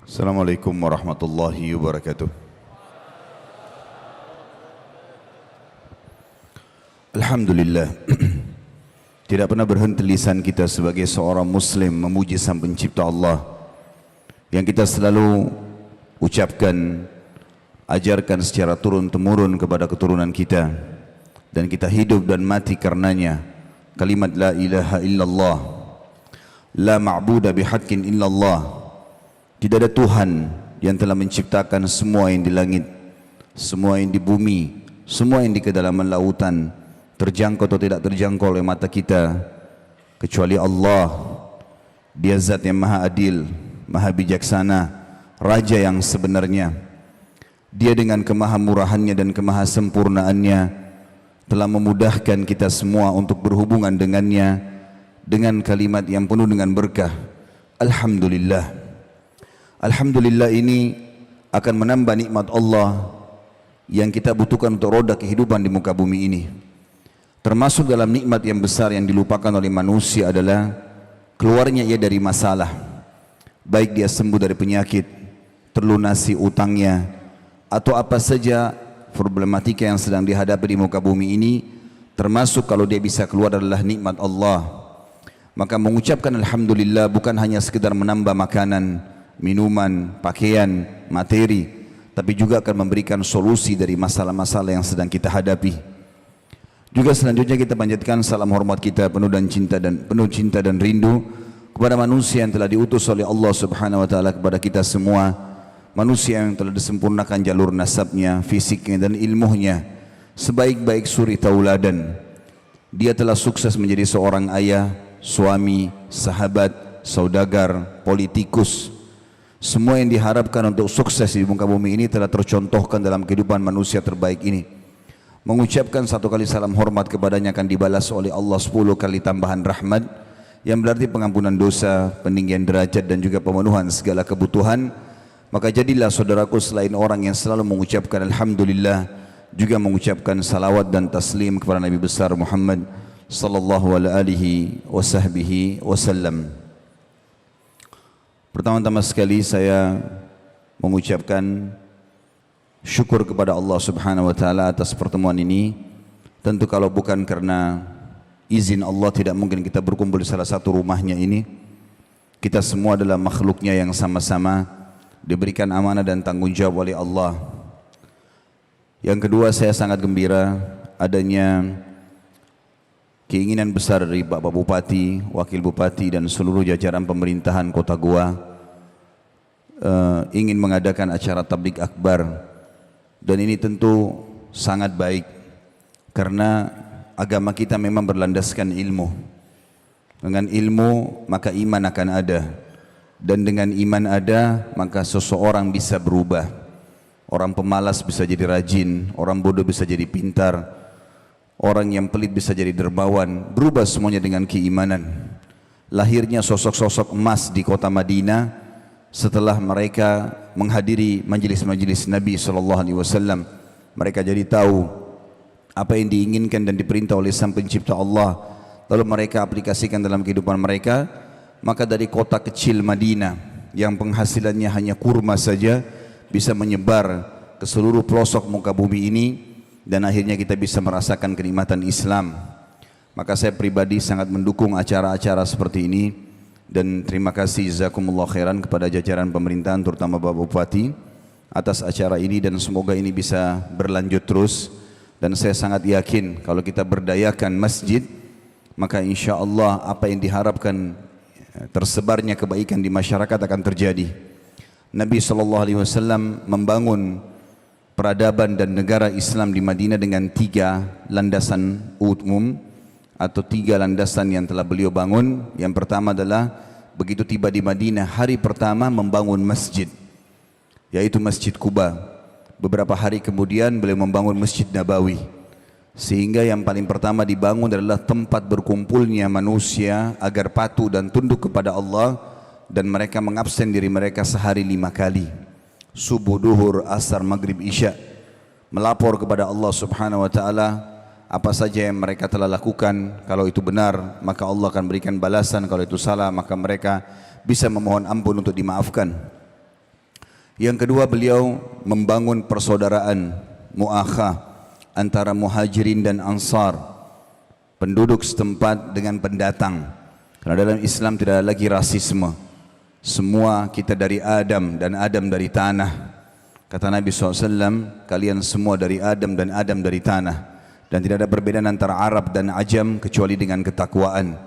Assalamualaikum warahmatullahi wabarakatuh. Alhamdulillah, tidak pernah berhenti lisan kita sebagai seorang muslim memuji Sang Pencipta Allah yang kita selalu ucapkan, ajarkan secara turun-temurun kepada keturunan kita, dan kita hidup dan mati karenanya. Kalimat la ilaha illallah, la ma'buda bihaqqin illallah. Tidak ada Tuhan yang telah menciptakan semua yang di langit, semua yang di bumi, semua yang di kedalaman lautan, terjangkau atau tidak terjangkau oleh mata kita, kecuali Allah. Dia zat yang maha adil, maha bijaksana, Raja yang sebenarnya. Dia dengan kemahamurahannya dan kemahasempurnaannya telah memudahkan kita semua untuk berhubungan dengannya dengan kalimat yang penuh dengan berkah. Alhamdulillah. Alhamdulillah ini akan menambah nikmat Allah yang kita butuhkan untuk roda kehidupan di muka bumi ini. Termasuk dalam nikmat yang besar yang dilupakan oleh manusia adalah keluarnya ia dari masalah. Baik dia sembuh dari penyakit, terlunasi utangnya, atau apa saja problematika yang sedang dihadapi di muka bumi ini, termasuk kalau dia bisa keluar adalah nikmat Allah. Maka mengucapkan Alhamdulillah bukan hanya sekedar menambah makanan, minuman, pakaian, materi, tapi juga akan memberikan solusi dari masalah-masalah yang sedang kita hadapi. Juga selanjutnya kita panjatkan salam hormat kita penuh cinta dan rindu kepada manusia yang telah diutus oleh Allah Subhanahu wa taala kepada kita semua, manusia yang telah disempurnakan jalur nasabnya, fisiknya dan ilmunya sebaik-baik suri tauladan. Dia telah sukses menjadi seorang ayah, suami, sahabat, saudagar, politikus. Semua yang diharapkan untuk sukses di muka bumi ini telah tercontohkan dalam kehidupan manusia terbaik ini. Mengucapkan satu kali salam hormat kepadanya akan dibalas oleh Allah 10 kali tambahan rahmat, yang berarti pengampunan dosa, peninggian derajat dan juga pemenuhan segala kebutuhan. Maka jadilah saudaraku selain orang yang selalu mengucapkan Alhamdulillah, juga mengucapkan salawat dan taslim kepada Nabi besar Muhammad sallallahu alaihi wasallam. Pertama-tama sekali saya mengucapkan syukur kepada Allah Subhanahu wa taala atas pertemuan ini. Tentu kalau bukan karena izin Allah tidak mungkin kita berkumpul di salah satu rumahnya ini. Kita semua adalah makhluknya yang sama-sama diberikan amanah dan tanggung jawab oleh Allah. Yang kedua, saya sangat gembira adanya keinginan besar dari Bapak Bupati, Wakil Bupati dan seluruh jajaran pemerintahan Kota Goa ingin mengadakan acara tabligh akbar, dan ini tentu sangat baik karena agama kita memang berlandaskan ilmu. Dengan ilmu maka iman akan ada, dan dengan iman ada maka seseorang bisa berubah. Orang pemalas bisa jadi rajin, orang bodoh bisa jadi pintar, orang yang pelit bisa jadi dermawan. Berubah semuanya dengan keimanan. Lahirnya sosok-sosok emas di kota Madinah setelah mereka menghadiri majelis-majelis Nabi SAW. Mereka jadi tahu apa yang diinginkan dan diperintah oleh Sang Pencipta Allah, lalu mereka aplikasikan dalam kehidupan mereka. Maka dari kota kecil Madinah yang penghasilannya hanya kurma saja bisa menyebar ke seluruh pelosok muka bumi ini, dan akhirnya kita bisa merasakan kenikmatan Islam. Maka saya pribadi sangat mendukung acara-acara seperti ini, dan terima kasih jazakumullah khairan kepada jajaran pemerintahan terutama Bapak Bupati atas acara ini, dan semoga ini bisa berlanjut terus. Dan saya sangat yakin kalau kita berdayakan masjid, maka insya Allah apa yang diharapkan tersebarnya kebaikan di masyarakat akan terjadi. Nabi SAW membangun peradaban dan negara Islam di Madinah dengan 3 landasan umum atau 3 landasan yang telah beliau bangun. Yang pertama adalah begitu tiba di Madinah, hari pertama membangun masjid, yaitu Masjid Quba. Beberapa hari kemudian beliau membangun Masjid Nabawi, sehingga yang paling pertama dibangun adalah tempat berkumpulnya manusia agar patuh dan tunduk kepada Allah, dan mereka mengabsen diri mereka sehari 5 kali, subuh, duhur, asar, maghrib, isya, melapor kepada Allah Subhanahu wa taala apa saja yang mereka telah lakukan. Kalau itu benar maka Allah akan berikan balasan, kalau itu salah maka mereka bisa memohon ampun untuk dimaafkan. Yang kedua, beliau membangun persaudaraan muakhah antara muhajirin dan ansar, penduduk setempat dengan pendatang. Karena dalam Islam tidak ada lagi rasisme. Semua kita dari Adam dan Adam dari tanah. Kata Nabi SAW, kalian semua dari Adam dan Adam dari tanah. Dan tidak ada perbedaan antara Arab dan Ajam kecuali dengan ketakwaan.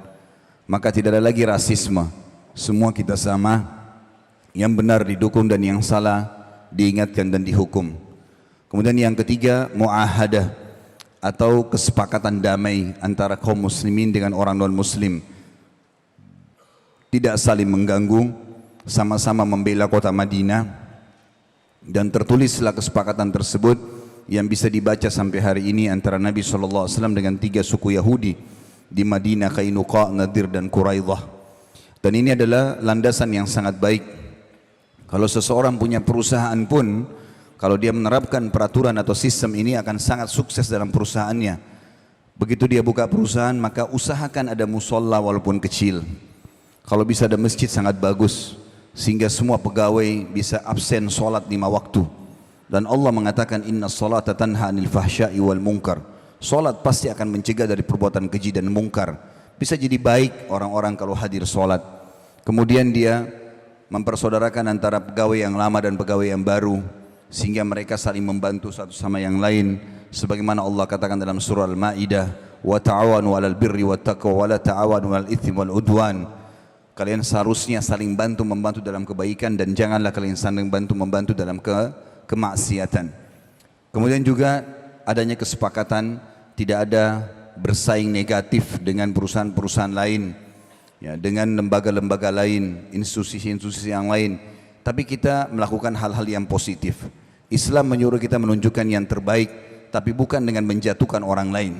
Maka tidak ada lagi rasisme. Semua kita sama. Yang benar didukung dan yang salah diingatkan dan dihukum. Kemudian yang ketiga, muahadah atau kesepakatan damai antara kaum muslimin dengan orang non-muslim. Tidak saling mengganggu, sama-sama membela kota Madinah. Dan tertulislah kesepakatan tersebut yang bisa dibaca sampai hari ini antara Nabi SAW dengan 3 suku Yahudi di Madinah, Qainuqa, Nadir dan Quraidah. Dan ini adalah landasan yang sangat baik. Kalau seseorang punya perusahaan pun, kalau dia menerapkan peraturan atau sistem ini akan sangat sukses dalam perusahaannya. Begitu dia buka perusahaan, maka usahakan ada musola walaupun kecil. Kalau bisa ada masjid sangat bagus, sehingga semua pegawai bisa absen sholat 5 waktu. Dan Allah mengatakan inna sholata tanha anil fahsya'i wal munkar. Sholat pasti akan mencegah dari perbuatan keji dan mungkar. Bisa jadi baik orang-orang kalau hadir sholat. Kemudian dia mempersaudarakan antara pegawai yang lama dan pegawai yang baru, sehingga mereka saling membantu satu sama yang lain, sebagaimana Allah katakan dalam surah Al-Maidah, wa ta'awanu 'alal birri wat taqwa wa la ta'awanu 'alal itsmi wal udwan. Kalian seharusnya saling bantu membantu dalam kebaikan dan janganlah kalian saling bantu membantu dalam kemaksiatan. Kemudian juga adanya kesepakatan tidak ada bersaing negatif dengan perusahaan-perusahaan lain, ya, dengan lembaga-lembaga lain, institusi-institusi yang lain, tapi kita melakukan hal-hal yang positif. Islam menyuruh kita menunjukkan yang terbaik, tapi bukan dengan menjatuhkan orang lain.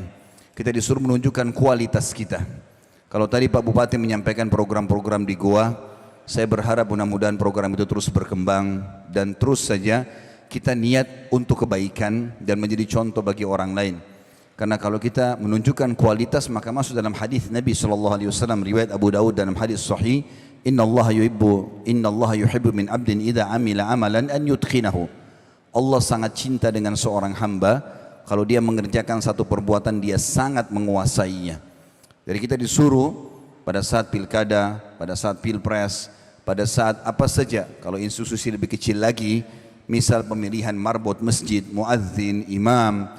Kita disuruh menunjukkan kualitas kita. Kalau tadi Pak Bupati menyampaikan program-program di Goa, saya berharap mudah-mudahan program itu terus berkembang dan terus saja kita niat untuk kebaikan dan menjadi contoh bagi orang lain. Karena kalau kita menunjukkan kualitas, maka masuk dalam hadis Nabi SAW riwayat Abu Dawud dalam hadis sahih, Inna Allah yuhibbu min abdin idza amila amalan an yutqinahu. Allah sangat cinta dengan seorang hamba kalau dia mengerjakan satu perbuatan dia sangat menguasainya. Jadi kita disuruh pada saat pilkada, pada saat pilpres, pada saat apa saja, kalau institusi lebih kecil lagi, misal pemilihan marbot masjid, muadzin, imam,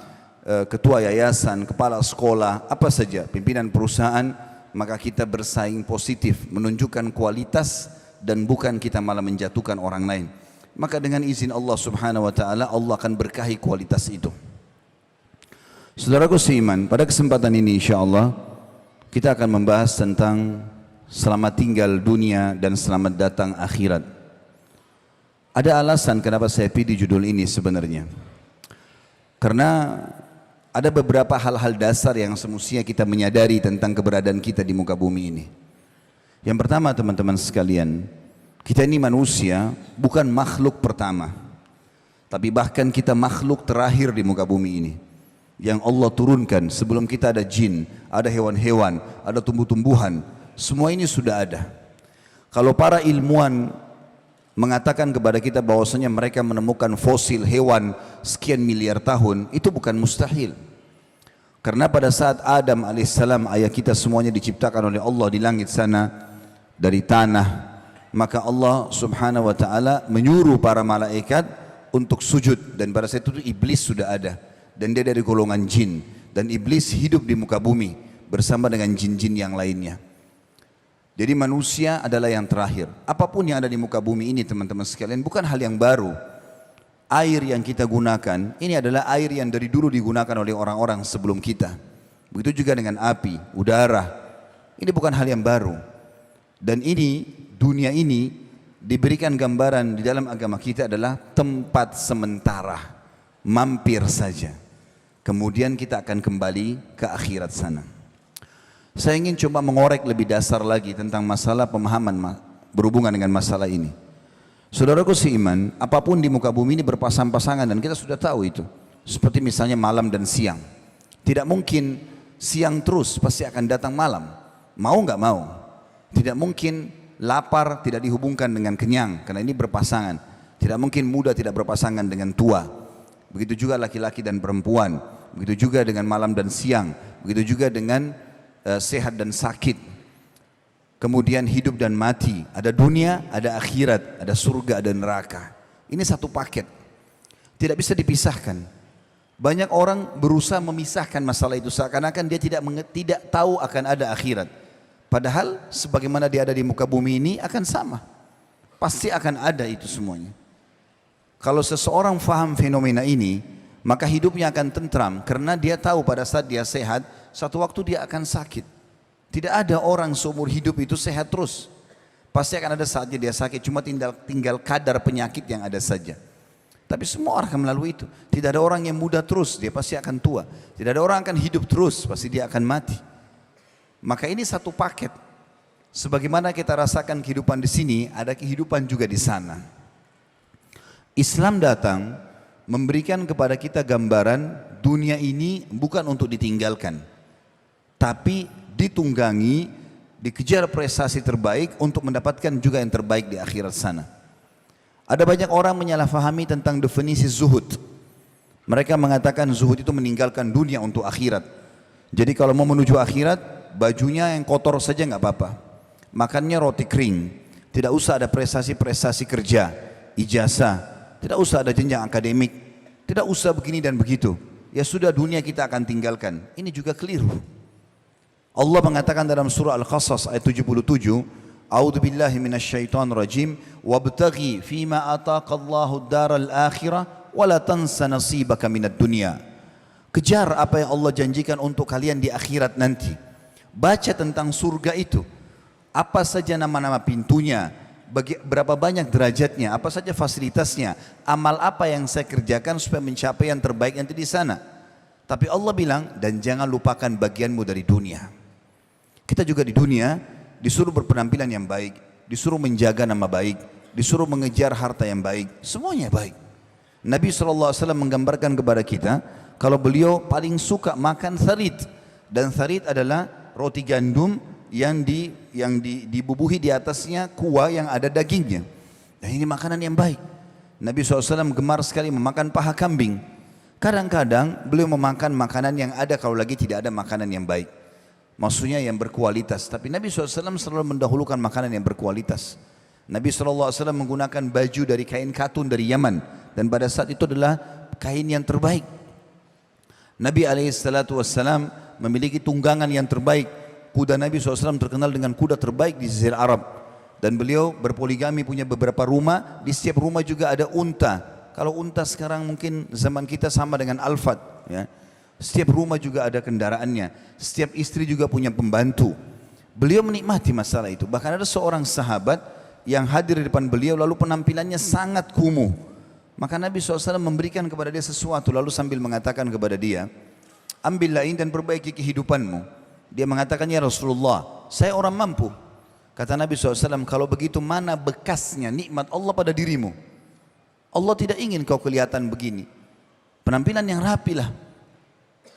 ketua yayasan, kepala sekolah, apa saja, pimpinan perusahaan, maka kita bersaing positif, menunjukkan kualitas dan bukan kita malah menjatuhkan orang lain. Maka dengan izin Allah Subhanahu wa taala, Allah akan berkahi kualitas itu. Saudaraku seiman, pada kesempatan ini insyaallah kita akan membahas tentang selamat tinggal dunia dan selamat datang akhirat. Ada alasan kenapa saya pilih judul ini sebenarnya. Karena ada beberapa hal-hal dasar yang semestinya kita menyadari tentang keberadaan kita di muka bumi ini. Yang pertama teman-teman sekalian, kita ini manusia bukan makhluk pertama, tapi bahkan kita makhluk terakhir di muka bumi ini. Yang Allah turunkan sebelum kita ada jin, ada hewan-hewan, ada tumbuh-tumbuhan, semua ini sudah ada. Kalau para ilmuwan mengatakan kepada kita bahwasanya mereka menemukan fosil hewan sekian miliar tahun, itu bukan mustahil. Karena pada saat Adam alaihissalam, ayah kita semuanya diciptakan oleh Allah di langit sana dari tanah, maka Allah subhanahu wa ta'ala menyuruh para malaikat untuk sujud, dan pada saat itu iblis sudah ada, dan dia dari golongan jin, dan iblis hidup di muka bumi bersama dengan jin-jin yang lainnya. Jadi manusia adalah yang terakhir. Apapun yang ada di muka bumi ini teman-teman sekalian bukan hal yang baru. Air yang kita gunakan, ini adalah air yang dari dulu digunakan oleh orang-orang sebelum kita. Begitu juga dengan api, udara. Ini bukan hal yang baru. Dan ini, dunia ini diberikan gambaran di dalam agama kita adalah tempat sementara, mampir saja. Kemudian kita akan kembali ke akhirat sana. Saya ingin coba mengorek lebih dasar lagi tentang masalah pemahaman berhubungan dengan masalah ini. Saudaraku seiman, apapun di muka bumi ini berpasang-pasangan dan kita sudah tahu itu. Seperti misalnya malam dan siang. Tidak mungkin siang terus, pasti akan datang malam. Mau nggak mau. Tidak mungkin lapar tidak dihubungkan dengan kenyang, karena ini berpasangan. Tidak mungkin muda tidak berpasangan dengan tua. Begitu juga laki-laki dan perempuan. Begitu juga dengan malam dan siang. Begitu juga dengan sehat dan sakit. Kemudian hidup dan mati. Ada dunia, ada akhirat, ada surga, ada neraka. Ini satu paket. Tidak bisa dipisahkan. Banyak orang berusaha memisahkan masalah itu seakan-akan dia tidak tahu akan ada akhirat. Padahal sebagaimana dia ada di muka bumi ini akan sama. Pasti akan ada itu semuanya. Kalau seseorang faham fenomena ini, maka hidupnya akan tentram karena dia tahu pada saat dia sehat, satu waktu dia akan sakit. Tidak ada orang seumur hidup itu sehat terus. Pasti akan ada saatnya dia sakit, cuma tinggal kadar penyakit yang ada saja. Tapi semua orang akan melalui itu. Tidak ada orang yang muda terus, dia pasti akan tua. Tidak ada orang akan hidup terus, pasti dia akan mati. Maka ini satu paket. Sebagaimana kita rasakan kehidupan di sini, ada kehidupan juga di sana. Islam datang memberikan kepada kita gambaran dunia ini bukan untuk ditinggalkan, tapi ditunggangi, dikejar prestasi terbaik untuk mendapatkan juga yang terbaik di akhirat sana. Ada banyak orang menyalahfahami tentang definisi zuhud. Mereka mengatakan zuhud itu meninggalkan dunia untuk akhirat. Jadi kalau mau menuju akhirat, bajunya yang kotor saja nggak apa-apa. Makannya roti kering. Tidak usah ada prestasi-prestasi kerja, ijazah. Tidak usah ada jenjang akademik. Tidak usah begini dan begitu. Ya sudah, dunia kita akan tinggalkan. Ini juga keliru. Allah mengatakan dalam surah Al-Qasas ayat 77, A'udzu billahi minasyaitonir rajim wabtaghi fima ataqallahu ad-daral akhirah wa la tansa nasibaka minad dunya. Kejar apa yang Allah janjikan untuk kalian di akhirat nanti. Baca tentang surga itu. Apa saja nama-nama pintunya, berapa banyak derajatnya, apa saja fasilitasnya, amal apa yang saya kerjakan supaya mencapai yang terbaik nanti di sana. Tapi Allah bilang, dan jangan lupakan bagianmu dari dunia. Kita juga di dunia disuruh berpenampilan yang baik, disuruh menjaga nama baik, disuruh mengejar harta yang baik, semuanya baik. Nabi SAW menggambarkan kepada kita, kalau beliau paling suka makan tharid, dan tharid adalah roti gandum yang dibubuhi di atasnya kuah yang ada dagingnya. Dan ini makanan yang baik. Nabi SAW gemar sekali memakan paha kambing. Kadang-kadang beliau memakan makanan yang ada kalau lagi tidak ada makanan yang baik. Maksudnya yang berkualitas. Tapi Nabi SAW selalu mendahulukan makanan yang berkualitas. Nabi SAW menggunakan baju dari kain katun dari Yaman. Dan pada saat itu adalah kain yang terbaik. Nabi SAW memiliki tunggangan yang terbaik. Kuda Nabi SAW terkenal dengan kuda terbaik di Jazirah Arab. Dan beliau berpoligami, punya beberapa rumah. Di setiap rumah juga ada unta. Kalau unta sekarang mungkin zaman kita sama dengan Alphard, ya. Setiap rumah juga ada kendaraannya. Setiap istri juga punya pembantu. Beliau menikmati masalah itu. Bahkan ada seorang sahabat yang hadir di depan beliau lalu penampilannya sangat kumuh. Maka Nabi SAW memberikan kepada dia sesuatu lalu sambil mengatakan kepada dia, ambillah ini dan perbaiki kehidupanmu. Dia mengatakan, ya Rasulullah, saya orang mampu. Kata Nabi SAW, kalau begitu mana bekasnya nikmat Allah pada dirimu? Allah tidak ingin kau kelihatan begini. Penampilan yang rapi lah.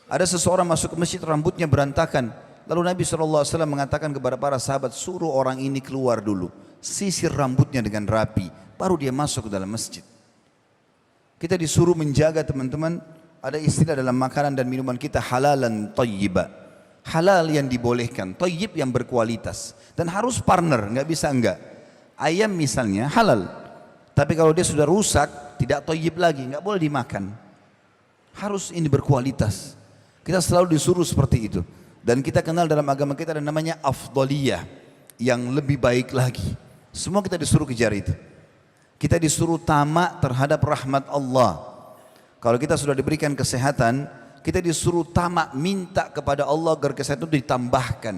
Ada seseorang masuk ke masjid, rambutnya berantakan. Lalu Nabi SAW mengatakan kepada para sahabat, suruh orang ini keluar dulu, sisir rambutnya dengan rapi, baru dia masuk ke dalam masjid. Kita disuruh menjaga, teman-teman, ada istilah dalam makanan dan minuman kita, halalan thayyiba. Halal yang dibolehkan, thayyib yang berkualitas. Dan harus partner, nggak bisa enggak. Ayam misalnya halal, tapi kalau dia sudah rusak, tidak thayyib lagi, nggak boleh dimakan. Harus ini berkualitas. Kita selalu disuruh seperti itu. Dan kita kenal dalam agama kita ada namanya afdaliyah, yang lebih baik lagi. Semua kita disuruh kejar itu. Kita disuruh tamak terhadap rahmat Allah. Kalau kita sudah diberikan kesehatan, kita disuruh tamak, minta kepada Allah agar kesehatan itu ditambahkan.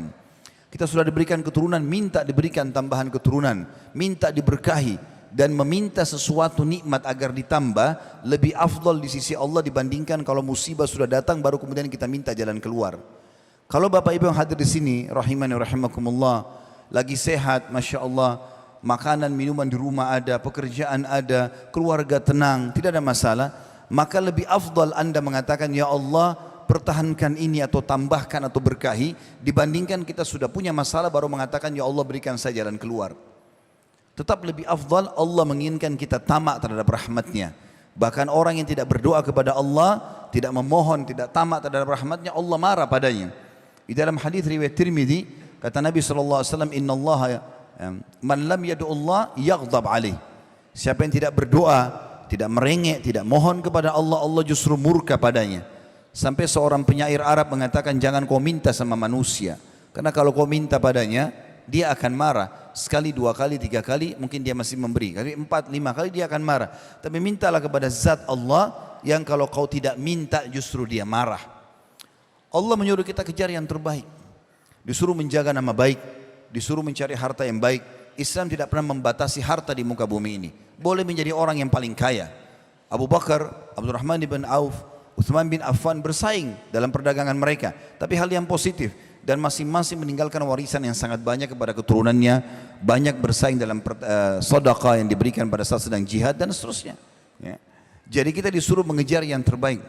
Kita sudah diberikan keturunan, minta diberikan tambahan keturunan, minta diberkahi. Dan meminta sesuatu nikmat agar ditambah lebih afdal di sisi Allah dibandingkan kalau musibah sudah datang baru kemudian kita minta jalan keluar. Kalau Bapak Ibu yang hadir di sini, rahimani rahimakumullah, lagi sehat, masya Allah, makanan minuman di rumah ada, pekerjaan ada, keluarga tenang, tidak ada masalah, maka lebih afdal Anda mengatakan, ya Allah, pertahankan ini atau tambahkan atau berkahi, dibandingkan kita sudah punya masalah baru mengatakan, ya Allah berikan saya jalan keluar. Tetap lebih afdal Allah menginginkan kita tamak terhadap rahmatnya. Bahkan orang yang tidak berdoa kepada Allah, tidak memohon, tidak tamak terhadap rahmatnya, Allah marah padanya. Di dalam hadis riwayat Tirmidzi, kata Nabi SAW, Inna Allah man lam yad'u Allah yaghdab alaih. Siapa yang tidak berdoa, tidak merengek, tidak mohon kepada Allah, Allah justru murka padanya. Sampai seorang penyair Arab mengatakan, jangan kau minta sama manusia, karena kalau kau minta padanya, dia akan marah. Sekali, dua kali, tiga kali mungkin dia masih memberi, kali empat, lima kali dia akan marah. Tapi mintalah kepada zat Allah yang kalau kau tidak minta justru dia marah. Allah menyuruh kita kejar yang terbaik, disuruh menjaga nama baik, disuruh mencari harta yang baik. Islam tidak pernah membatasi harta di muka bumi ini. Boleh menjadi orang yang paling kaya. Abu Bakar, Abdurrahman bin Auf, Uthman bin Affan bersaing dalam perdagangan mereka, tapi hal yang positif. Dan masing-masing meninggalkan warisan yang sangat banyak kepada keturunannya, banyak bersaing dalam sedekah yang diberikan pada saat sedang jihad dan seterusnya. Ya. Jadi kita disuruh mengejar yang terbaik.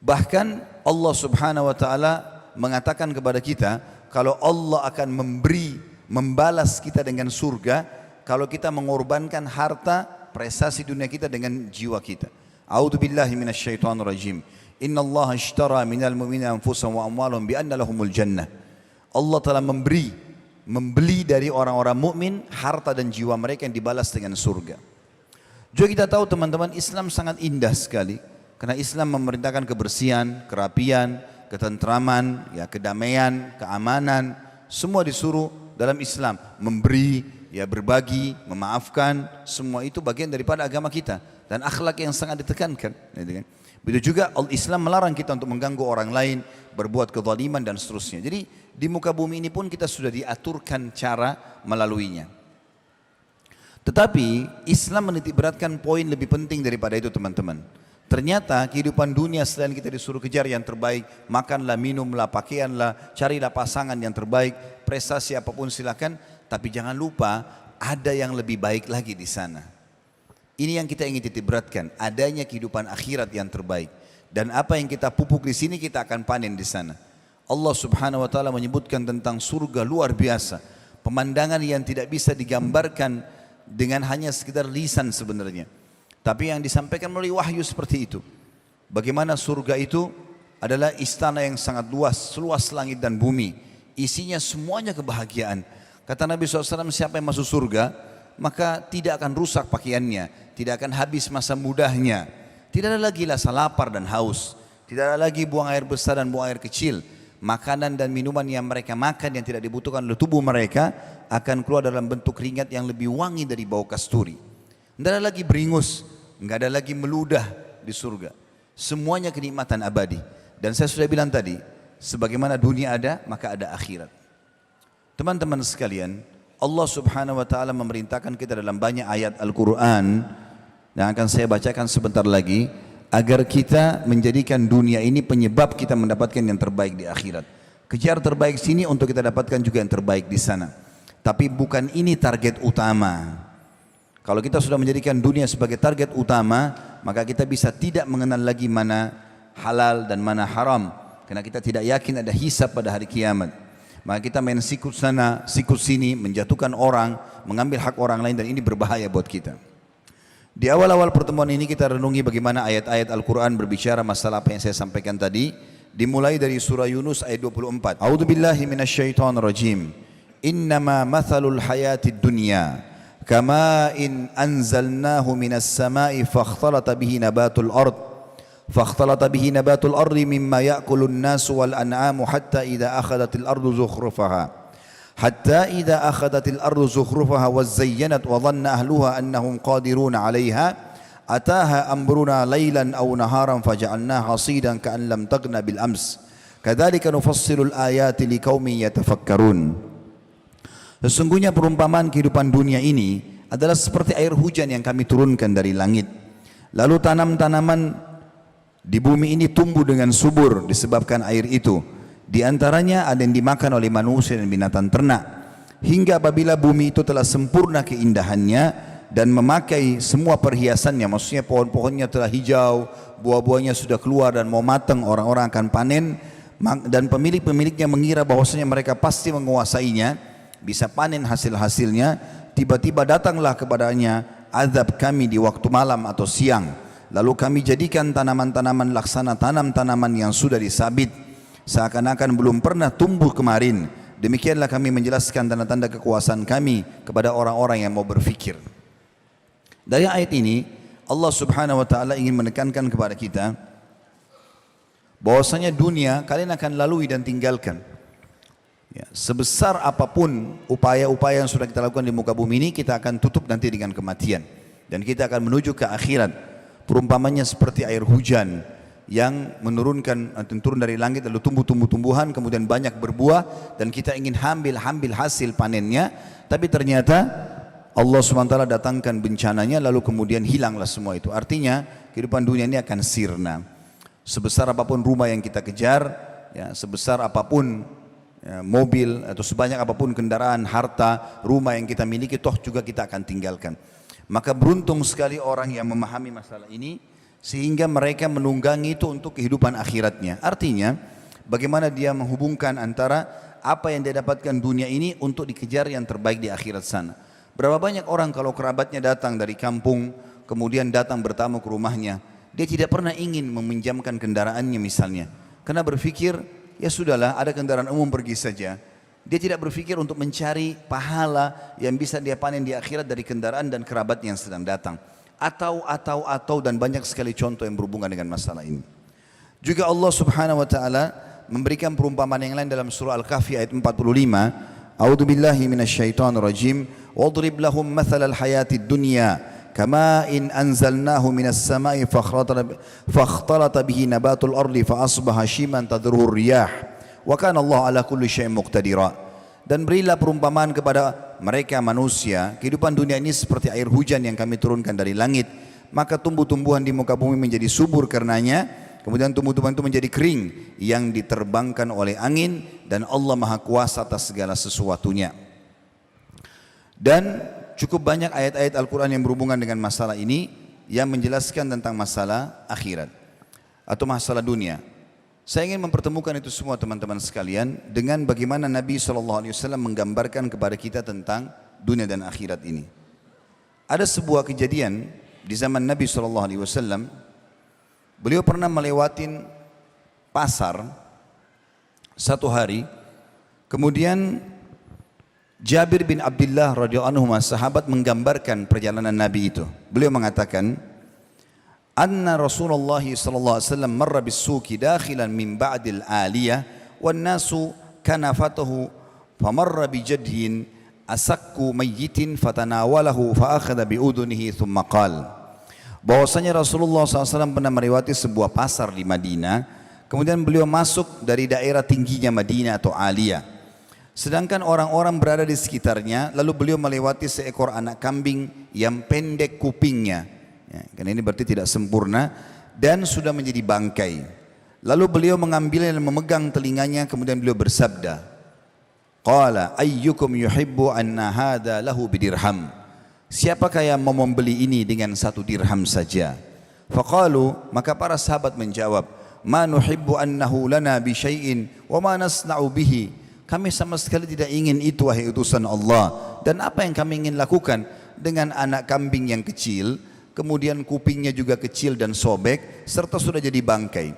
Bahkan Allah Subhanahu Wa Taala mengatakan kepada kita, kalau Allah akan membalas kita dengan surga, kalau kita mengorbankan harta, prestasi dunia kita dengan jiwa kita. A'udzubillahi minasyaitonirrajim. Inna Allah ishtara minal mu'minina anfusahum wa amwalahum bi anna lahumul jannah. Allah telah membeli dari orang-orang mukmin harta dan jiwa mereka yang dibalas dengan surga. Juga kita tahu teman-teman, Islam sangat indah sekali, karena Islam memerintahkan kebersihan, kerapian, ketentraman, ya, kedamaian, keamanan, semua disuruh dalam Islam. Memberi, ya, berbagi, memaafkan, semua itu bagian daripada agama kita dan akhlak yang sangat ditekankan, gitu kan. Begitu juga Islam melarang kita untuk mengganggu orang lain, berbuat kezaliman dan seterusnya. Jadi di muka bumi ini pun kita sudah diaturkan cara melaluinya. Tetapi Islam menitikberatkan poin lebih penting daripada itu teman-teman. Ternyata kehidupan dunia selain kita disuruh kejar yang terbaik, makanlah, minumlah, pakaianlah, carilah pasangan yang terbaik, prestasi apapun silakan, tapi jangan lupa ada yang lebih baik lagi di sana. Ini yang kita ingin titik beratkan, adanya kehidupan akhirat yang terbaik. Dan apa yang kita pupuk di sini kita akan panen di sana. Allah Subhanahu Wa Taala menyebutkan tentang surga luar biasa, pemandangan yang tidak bisa digambarkan dengan hanya sekedar lisan sebenarnya. Tapi yang disampaikan melalui wahyu seperti itu. Bagaimana surga itu adalah istana yang sangat luas, seluas langit dan bumi. Isinya semuanya kebahagiaan. Kata Nabi SAW, siapa yang masuk surga, maka tidak akan rusak pakaiannya, tidak akan habis masa mudahnya, tidak ada lagi rasa lapar dan haus, tidak ada lagi buang air besar dan buang air kecil. Makanan dan minuman yang mereka makan yang tidak dibutuhkan oleh tubuh mereka akan keluar dalam bentuk keringat yang lebih wangi dari bau kasturi. Tidak ada lagi beringus, tidak ada lagi meludah di surga. Semuanya kenikmatan abadi. Dan saya sudah bilang tadi, sebagaimana dunia ada, maka ada akhirat. Teman-teman sekalian, Allah Subhanahu Wa Taala memerintahkan kita dalam banyak ayat Al-Quran yang akan saya bacakan sebentar lagi, agar kita menjadikan dunia ini penyebab kita mendapatkan yang terbaik di akhirat. Kejar terbaik sini untuk kita dapatkan juga yang terbaik di sana. Tapi bukan ini target utama. Kalau kita sudah menjadikan dunia sebagai target utama, maka kita bisa tidak mengenal lagi mana halal dan mana haram, karena kita tidak yakin ada hisab pada hari kiamat. Maka kita main sikut sana, sikut sini, menjatuhkan orang, mengambil hak orang lain, dan ini berbahaya buat kita. Di awal-awal pertemuan ini kita renungi bagaimana ayat-ayat Al-Quran berbicara masalah apa yang saya sampaikan tadi. Dimulai dari surah Yunus ayat 24. A'udzubillahi minasyaitonirrajim. Innama mathalul hayatid dunya kama in anzalnahu minas sama'i fakhtalata bihi nabatul ard. فاختلط به نبات الأرض مما يأكل الناس والأنعام حتى إذا أخذت الأرض زخرفها وزينت وظن أهلها أنهم قادرون عليها أتاها أمرنا ليلا أو نهارا فجعلناها حصيدا كأن لم تغن بالأمس كذلك نفصل الآيات لقوم يتفكرون. Sesungguhnya perumpamaan kehidupan dunia ini adalah seperti air hujan yang kami turunkan dari langit. Lalu tanam-tanaman di bumi ini tumbuh dengan subur disebabkan air itu. Di antaranya ada yang dimakan oleh manusia dan binatang ternak. Hingga apabila bumi itu telah sempurna keindahannya dan memakai semua perhiasannya, maksudnya pohon-pohonnya telah hijau, buah-buahnya sudah keluar dan mau matang, orang-orang akan panen, dan pemilik-pemiliknya mengira bahwasanya mereka pasti menguasainya, bisa panen hasil-hasilnya. tiba-tiba datanglah kepadanya azab kami di waktu malam atau siang. Lalu kami jadikan tanaman-tanaman laksana tanam tanaman yang sudah disabit, seakan-akan belum pernah tumbuh kemarin. Demikianlah kami menjelaskan tanda-tanda kekuasaan kami kepada orang-orang yang mau berfikir. Dari ayat ini Allah subhanahu wa ta'ala ingin menekankan kepada kita bahwasanya dunia kalian akan lalui dan tinggalkan. Ya, sebesar apapun upaya-upaya yang sudah kita lakukan di muka bumi ini, kita akan tutup nanti dengan kematian. Dan kita akan menuju ke akhirat. Perumpamannya seperti air hujan yang turun dari langit lalu tumbuh tumbuhan kemudian banyak berbuah dan kita ingin ambil hasil panennya, tapi ternyata Allah SWT datangkan bencananya lalu kemudian hilanglah semua itu. Artinya kehidupan dunia ini akan sirna. Sebesar apapun rumah yang kita kejar, ya, sebesar apapun ya, mobil atau sebanyak apapun kendaraan, harta, rumah yang kita miliki, toh juga kita akan tinggalkan. Maka beruntung sekali orang yang memahami masalah ini sehingga mereka menunggangi itu untuk kehidupan akhiratnya. Artinya bagaimana dia menghubungkan antara apa yang dia dapatkan dunia ini untuk dikejar yang terbaik di akhirat sana. Berapa banyak orang kalau kerabatnya datang dari kampung kemudian datang bertamu ke rumahnya, dia tidak pernah ingin meminjamkan kendaraannya misalnya, karena berpikir ya sudahlah ada kendaraan umum pergi saja. Dia tidak berpikir untuk mencari pahala yang bisa dia panen di akhirat dari kendaraan dan kerabat yang sedang datang. Atau dan banyak sekali contoh yang berhubungan dengan masalah ini. Juga Allah subhanahu wa ta'ala memberikan perumpamaan yang lain dalam surah Al-Kahfi ayat 45. A'udzu billahi minasyaitonir rajim. Wadrib lahum mathalal hayatid dunya kama in anzalnahu minas sama'i fakhtalata bihi nabatul ardi fa asbaha shiman tadruhu riyah. Wa kana Allah ala kulli syai'in muqtadira. Dan berilah perumpamaan kepada mereka manusia, kehidupan dunia ini seperti air hujan yang kami turunkan dari langit, maka tumbuh-tumbuhan di muka bumi menjadi subur karenanya, kemudian tumbuh-tumbuhan itu menjadi kering yang diterbangkan oleh angin, dan Allah Maha Kuasa atas segala sesuatunya. Dan cukup banyak ayat-ayat Al-Quran yang berhubungan dengan masalah ini yang menjelaskan tentang masalah akhirat atau masalah dunia. Saya ingin mempertemukan itu semua teman-teman sekalian dengan bagaimana Nabi SAW menggambarkan kepada kita tentang dunia dan akhirat ini. Ada sebuah kejadian di zaman Nabi SAW, beliau pernah melewatin pasar satu hari, kemudian Jabir bin Abdullah radhiyallahu anhu sahabat menggambarkan perjalanan Nabi itu. Beliau mengatakan, anna Rasulullah sallallahu alaihi wasallam marra bis-suqi dakhilan min ba'dil aliyah wan nasu kanafatuhu famarra bi jadhin asakku mayyitin fatanawalahu fa akhadha bi udunihi thumma qala. Bahwasanya Rasulullah SAW pernah melewati sebuah pasar di Madinah, kemudian beliau masuk dari daerah tingginya Madinah atau aliyah. Sedangkan orang-orang berada di sekitarnya, lalu beliau melewati seekor anak kambing yang pendek kupingnya. Ya, karena ini berarti tidak sempurna dan sudah menjadi bangkai. Lalu beliau mengambilnya dan memegang telinganya, kemudian beliau bersabda, qala ayyukum yuhibbu anna hadha lahu bidirham. Siapakah yang mau membeli ini dengan 1 dirham saja? Faqalu, maka para sahabat menjawab, ma nuhibbu annahu lana bi syai'in wa ma nasna'u bihi. Kami sama sekali tidak ingin itu wahai utusan Allah. Dan apa yang kami ingin lakukan dengan anak kambing yang kecil, kemudian kupingnya juga kecil dan sobek serta sudah jadi bangkai.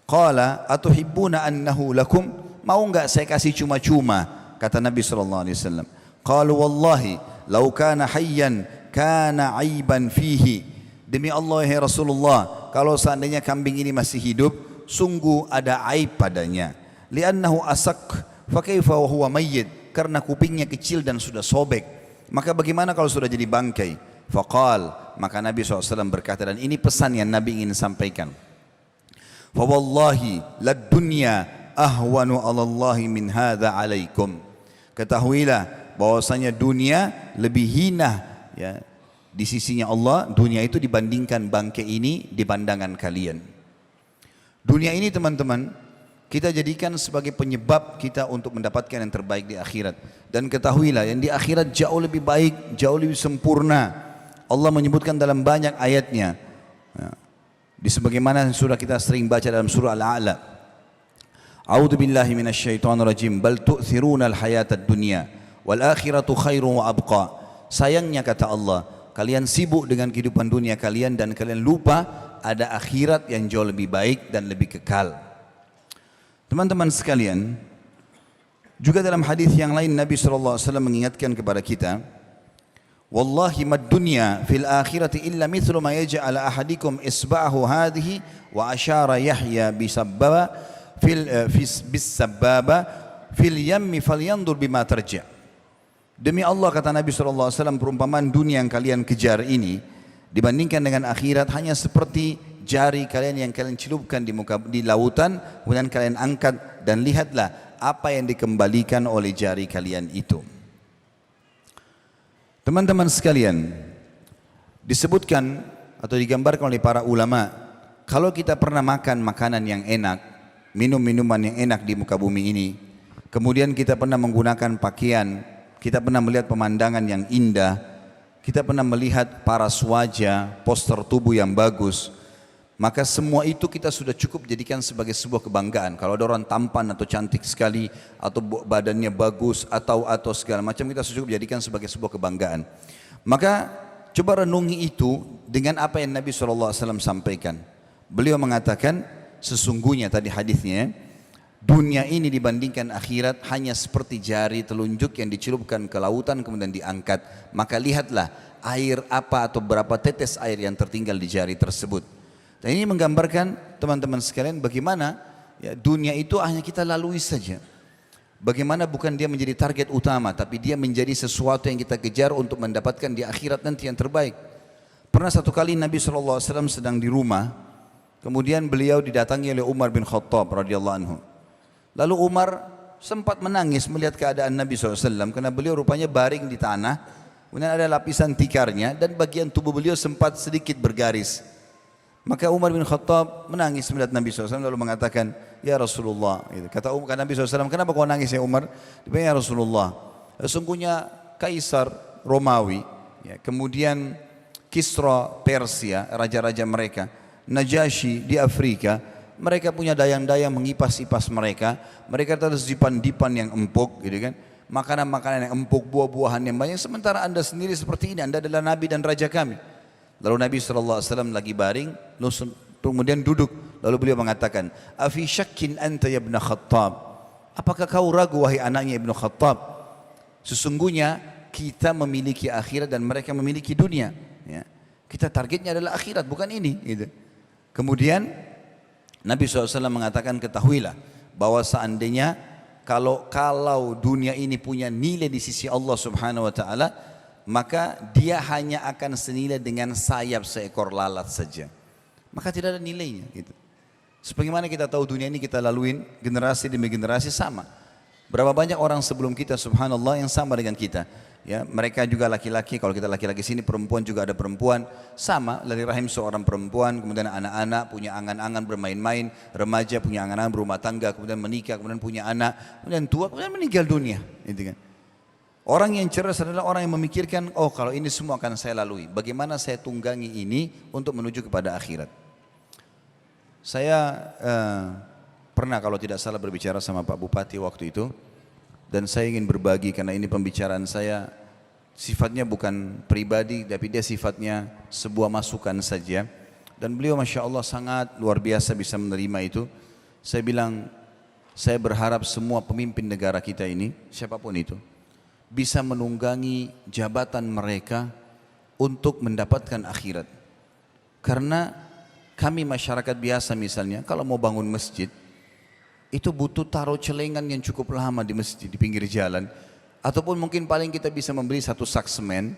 Qala atuhibbuna annahu lakum, mau enggak saya kasih cuma-cuma, kata Nabi sallallahu alaihi wasallam. Qalu wallahi law kana hayyan kana aiban fihi. Demi Allah ya Rasulullah, kalau seandainya kambing ini masih hidup, sungguh ada aib padanya. Li'annahu asak fa kaifa wa huwa mayyit, karena kupingnya kecil dan sudah sobek. Maka bagaimana kalau sudah jadi bangkai? Faqal, maka Nabi SAW berkata, dan ini pesan yang Nabi ingin sampaikan, fa wallahi lad dunya ahwanu 'ala Allahi min hadza 'alaikum. Ketahuilah bahwasanya dunia lebih hina ya di sisinya Allah, dunia itu dibandingkan bangkai ini di pandangan kalian. Dunia ini teman-teman kita jadikan sebagai penyebab kita untuk mendapatkan yang terbaik di akhirat. Dan ketahuilah yang di akhirat jauh lebih baik, jauh lebih sempurna. Allah menyebutkan dalam banyak ayatnya, di sebagaimana surah kita sering baca dalam surah Al-A'la, a'udzu billahi minasyaitonir rajim, bal tu'thiruna al-hayatad dunya wal akhiratu khairun wa abqa. Sayangnya kata Allah, kalian sibuk dengan kehidupan dunia kalian dan kalian lupa ada akhirat yang jauh lebih baik dan lebih kekal. Teman-teman sekalian, juga dalam hadis yang lain Nabi SAW mengingatkan kepada kita, wallahi mad dunya fil akhirati illa mithlu ma yaj'ala ahadikum isba'ahu hadhihi wa asyara Yahya bisabbaba fil yammi falyandur bima tarja'. Demi Allah kata Nabi SAW, perumpamaan dunia yang kalian kejar ini dibandingkan dengan akhirat hanya seperti jari kalian yang kalian celupkan di lautan, kemudian kalian angkat dan lihatlah apa yang dikembalikan oleh jari kalian itu. Teman-teman sekalian, disebutkan atau digambarkan oleh para ulama, kalau kita pernah makan makanan yang enak, minum minuman yang enak di muka bumi ini, kemudian kita pernah menggunakan pakaian, kita pernah melihat pemandangan yang indah, kita pernah melihat paras wajah, postur tubuh yang bagus, maka semua itu kita sudah cukup jadikan sebagai sebuah kebanggaan. Kalau ada orang tampan atau cantik sekali, atau badannya bagus, atau segala macam, kita sudah cukup jadikan sebagai sebuah kebanggaan. Maka coba renungi itu dengan apa yang Nabi SAW sampaikan. Beliau mengatakan, sesungguhnya tadi hadisnya, dunia ini dibandingkan akhirat hanya seperti jari telunjuk yang dicelupkan ke lautan kemudian diangkat. Maka lihatlah air apa atau berapa tetes air yang tertinggal di jari tersebut. Dan ini menggambarkan teman-teman sekalian bagaimana ya, dunia itu hanya kita lalui saja. Bagaimana bukan dia menjadi target utama, tapi dia menjadi sesuatu yang kita kejar untuk mendapatkan di akhirat nanti yang terbaik. Pernah satu kali Nabi SAW sedang di rumah, kemudian beliau didatangi oleh Umar bin Khattab radhiyallahu anhu. Lalu Umar sempat menangis melihat keadaan Nabi SAW karena beliau rupanya baring di tanah, kemudian ada lapisan tikarnya dan bagian tubuh beliau sempat sedikit bergaris. Maka Umar bin Khattab menangis melihat Nabi SAW lalu mengatakan, ya Rasulullah, kata Nabi SAW, kenapa kau nangis ya Umar? Dia bilang, ya Rasulullah, sesungguhnya Kaisar Romawi, ya, kemudian Kisra Persia, raja-raja mereka, Najasyi di Afrika, mereka punya dayang-dayang mengipas-ipas mereka terus dipan-dipan yang empuk, gitu kan? Makanan-makanan yang empuk, buah-buahan yang banyak. Sementara anda sendiri seperti ini, anda adalah Nabi dan Raja kami. Lalu Nabi SAW lagi baring, kemudian duduk. Lalu beliau mengatakan, afi syakkin anta ya ibn Khattab? Apakah kau ragu wahai anaknya Ibnu Khattab? Sesungguhnya kita memiliki akhirat dan mereka memiliki dunia. Ya. Kita targetnya adalah akhirat, bukan ini. Gitu. Kemudian Nabi SAW mengatakan, ketahuilah bahwa seandainya kalau dunia ini punya nilai di sisi Allah Subhanahu Wa Taala, maka dia hanya akan senilai dengan sayap seekor lalat saja. Maka tidak ada nilainya. Gitu. Sebagaimana kita tahu dunia ini kita laluin generasi demi generasi sama. Berapa banyak orang sebelum kita subhanallah yang sama dengan kita. Ya, mereka juga laki-laki, kalau kita laki-laki sini perempuan juga ada perempuan sama dari rahim seorang perempuan, kemudian anak-anak punya angan-angan bermain-main, remaja punya angan-angan berumah tangga, kemudian menikah, kemudian punya anak, kemudian tua, kemudian meninggal dunia, gitu kan. Orang yang cerdas adalah orang yang memikirkan, oh kalau ini semua akan saya lalui, bagaimana saya tunggangi ini untuk menuju kepada akhirat. Saya pernah kalau tidak salah berbicara sama Pak Bupati waktu itu, dan saya ingin berbagi karena ini pembicaraan saya sifatnya bukan pribadi, tapi dia sifatnya sebuah masukan saja. Dan beliau Masya Allah sangat luar biasa bisa menerima itu. Saya bilang, saya berharap semua pemimpin negara kita ini, siapapun itu, bisa menunggangi jabatan mereka untuk mendapatkan akhirat. Karena kami masyarakat biasa misalnya, kalau mau bangun masjid, itu butuh taruh celengan yang cukup lama di masjid, di pinggir jalan. Ataupun mungkin paling kita bisa membeli satu sak semen,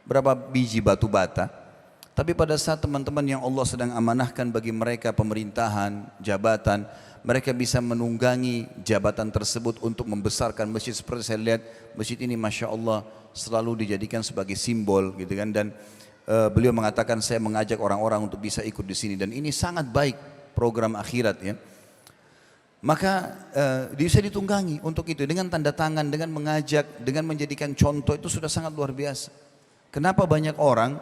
berapa biji batu bata. Tapi pada saat teman-teman yang Allah sedang amanahkan bagi mereka pemerintahan, jabatan, mereka bisa menunggangi jabatan tersebut untuk membesarkan masjid. Seperti saya lihat masjid ini Masya Allah selalu dijadikan sebagai simbol gitu kan. Dan beliau mengatakan saya mengajak orang-orang untuk bisa ikut di sini. Dan ini sangat baik program akhirat ya. Maka bisa ditunggangi untuk itu dengan tanda tangan, dengan mengajak, dengan menjadikan contoh, itu sudah sangat luar biasa. Kenapa banyak orang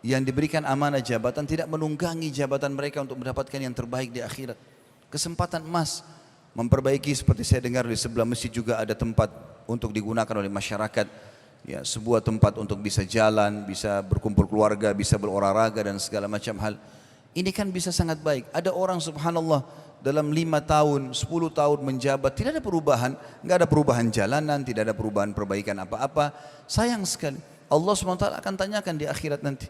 yang diberikan amanah jabatan tidak menunggangi jabatan mereka untuk mendapatkan yang terbaik di akhirat? Kesempatan emas memperbaiki, seperti saya dengar di sebelah masjid juga ada tempat untuk digunakan oleh masyarakat. ya, sebuah tempat untuk bisa jalan, bisa berkumpul keluarga, bisa berolahraga dan segala macam hal. Ini kan bisa sangat baik. Ada orang subhanallah dalam 5 tahun, 10 tahun menjabat, tidak ada perubahan, nggak ada perubahan jalanan, tidak ada perubahan perbaikan apa-apa. Sayang sekali. Allah SWT akan tanyakan di akhirat nanti.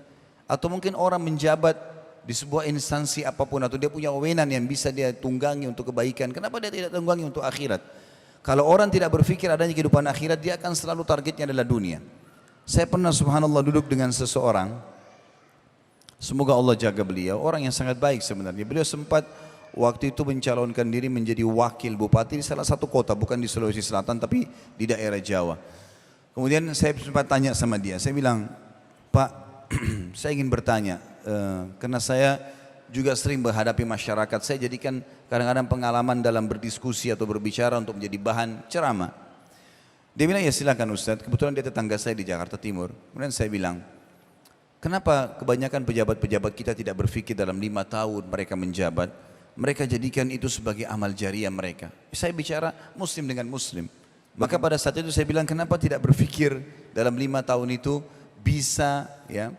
Atau mungkin orang menjabat di sebuah instansi apapun, atau dia punya wewenang yang bisa dia tunggangi untuk kebaikan. Kenapa dia tidak tunggangi untuk akhirat? Kalau orang tidak berpikir adanya kehidupan akhirat, dia akan selalu targetnya adalah dunia. Saya pernah subhanallah duduk dengan seseorang, semoga Allah jaga beliau, orang yang sangat baik sebenarnya. Beliau sempat waktu itu mencalonkan diri menjadi wakil bupati di salah satu kota, bukan di Sulawesi Selatan tapi di daerah Jawa. Kemudian saya sempat tanya sama dia, saya bilang, Pak, saya ingin bertanya, karena saya juga sering menghadapi masyarakat, saya jadikan kadang-kadang pengalaman dalam berdiskusi atau berbicara untuk menjadi bahan ceramah. Dia bilang, ya silakan Ustadz, kebetulan dia tetangga saya di Jakarta Timur. Kemudian saya bilang, kenapa kebanyakan pejabat-pejabat kita tidak berpikir dalam 5 tahun mereka menjabat, mereka jadikan itu sebagai amal jariah mereka. Saya bicara muslim dengan muslim. Maka pada saat itu saya bilang, kenapa tidak berpikir dalam 5 tahun itu bisa ya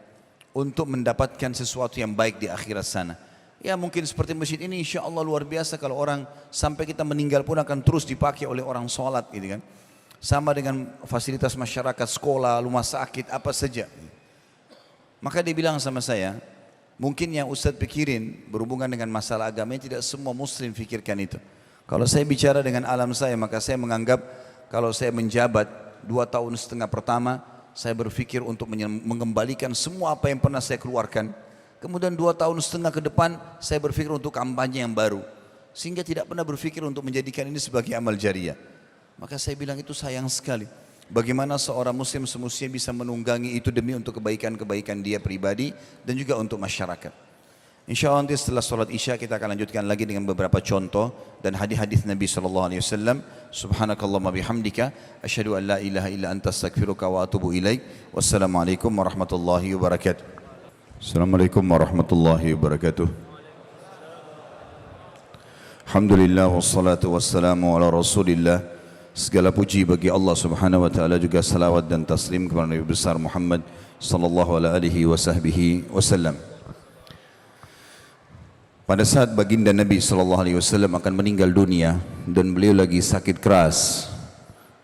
untuk mendapatkan sesuatu yang baik di akhirat sana. Ya mungkin seperti masjid ini insya Allah luar biasa, kalau orang sampai kita meninggal pun akan terus dipakai oleh orang sholat gitu kan. Sama dengan fasilitas masyarakat, sekolah, rumah sakit, apa saja. Maka dia bilang sama saya, mungkin yang Ustadz pikirin berhubungan dengan masalah agama, tidak semua muslim pikirkan itu. Kalau saya bicara dengan alam saya, maka saya menganggap kalau saya menjabat 2,5 tahun pertama, saya berpikir untuk mengembalikan semua apa yang pernah saya keluarkan. Kemudian 2,5 tahun ke depan, saya berpikir untuk kampanye yang baru. Sehingga tidak pernah berpikir untuk menjadikan ini sebagai amal jariah. Maka saya bilang itu sayang sekali. Bagaimana seorang muslim semestinya bisa menunggangi itu demi untuk kebaikan-kebaikan dia pribadi dan juga untuk masyarakat. InsyaAllah nanti setelah sholat isya kita akan lanjutkan lagi dengan beberapa contoh dan hadis-hadis Nabi SAW. Subhanakallahumma bihamdika, asyhadu an la ilaha illa anta astaghfiruka wa atubu ilaik. Wassalamualaikum warahmatullahi wabarakatuh. Assalamualaikum warahmatullahi wabarakatuh. Alhamdulillah wassalatu wassalamu ala rasulillah. Segala puji bagi Allah Subhanahu wa taala, juga salawat dan taslim kepada Nabi besar Muhammad sallallahu alaihi wasallam. Pada saat baginda Nabi sallallahu alaihi wasallam akan meninggal dunia dan beliau lagi sakit keras,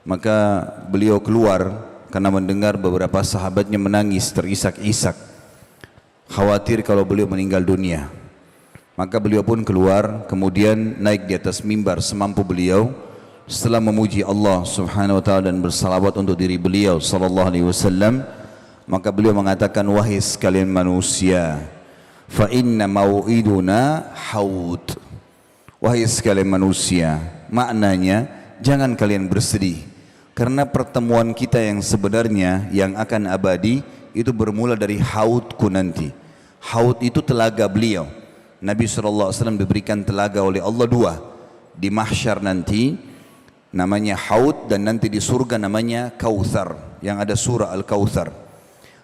maka beliau keluar karena mendengar beberapa sahabatnya menangis terisak-isak, khawatir kalau beliau meninggal dunia. Maka beliau pun keluar, kemudian naik di atas mimbar semampu beliau. Setelah memuji Allah Subhanahu wa taala dan bersalawat untuk diri beliau sallallahu alaihi wasallam, maka beliau mengatakan, wahai sekalian manusia, fa inna mau'iduna haud. Wahai sekalian manusia, maknanya jangan kalian bersedih, karena pertemuan kita yang sebenarnya yang akan abadi itu bermula dari haudku nanti. Haud itu telaga beliau. Nabi SAW diberikan telaga oleh Allah 2 di mahsyar nanti, namanya Haud, dan nanti di surga namanya Kautsar, yang ada surah Al-Kautsar.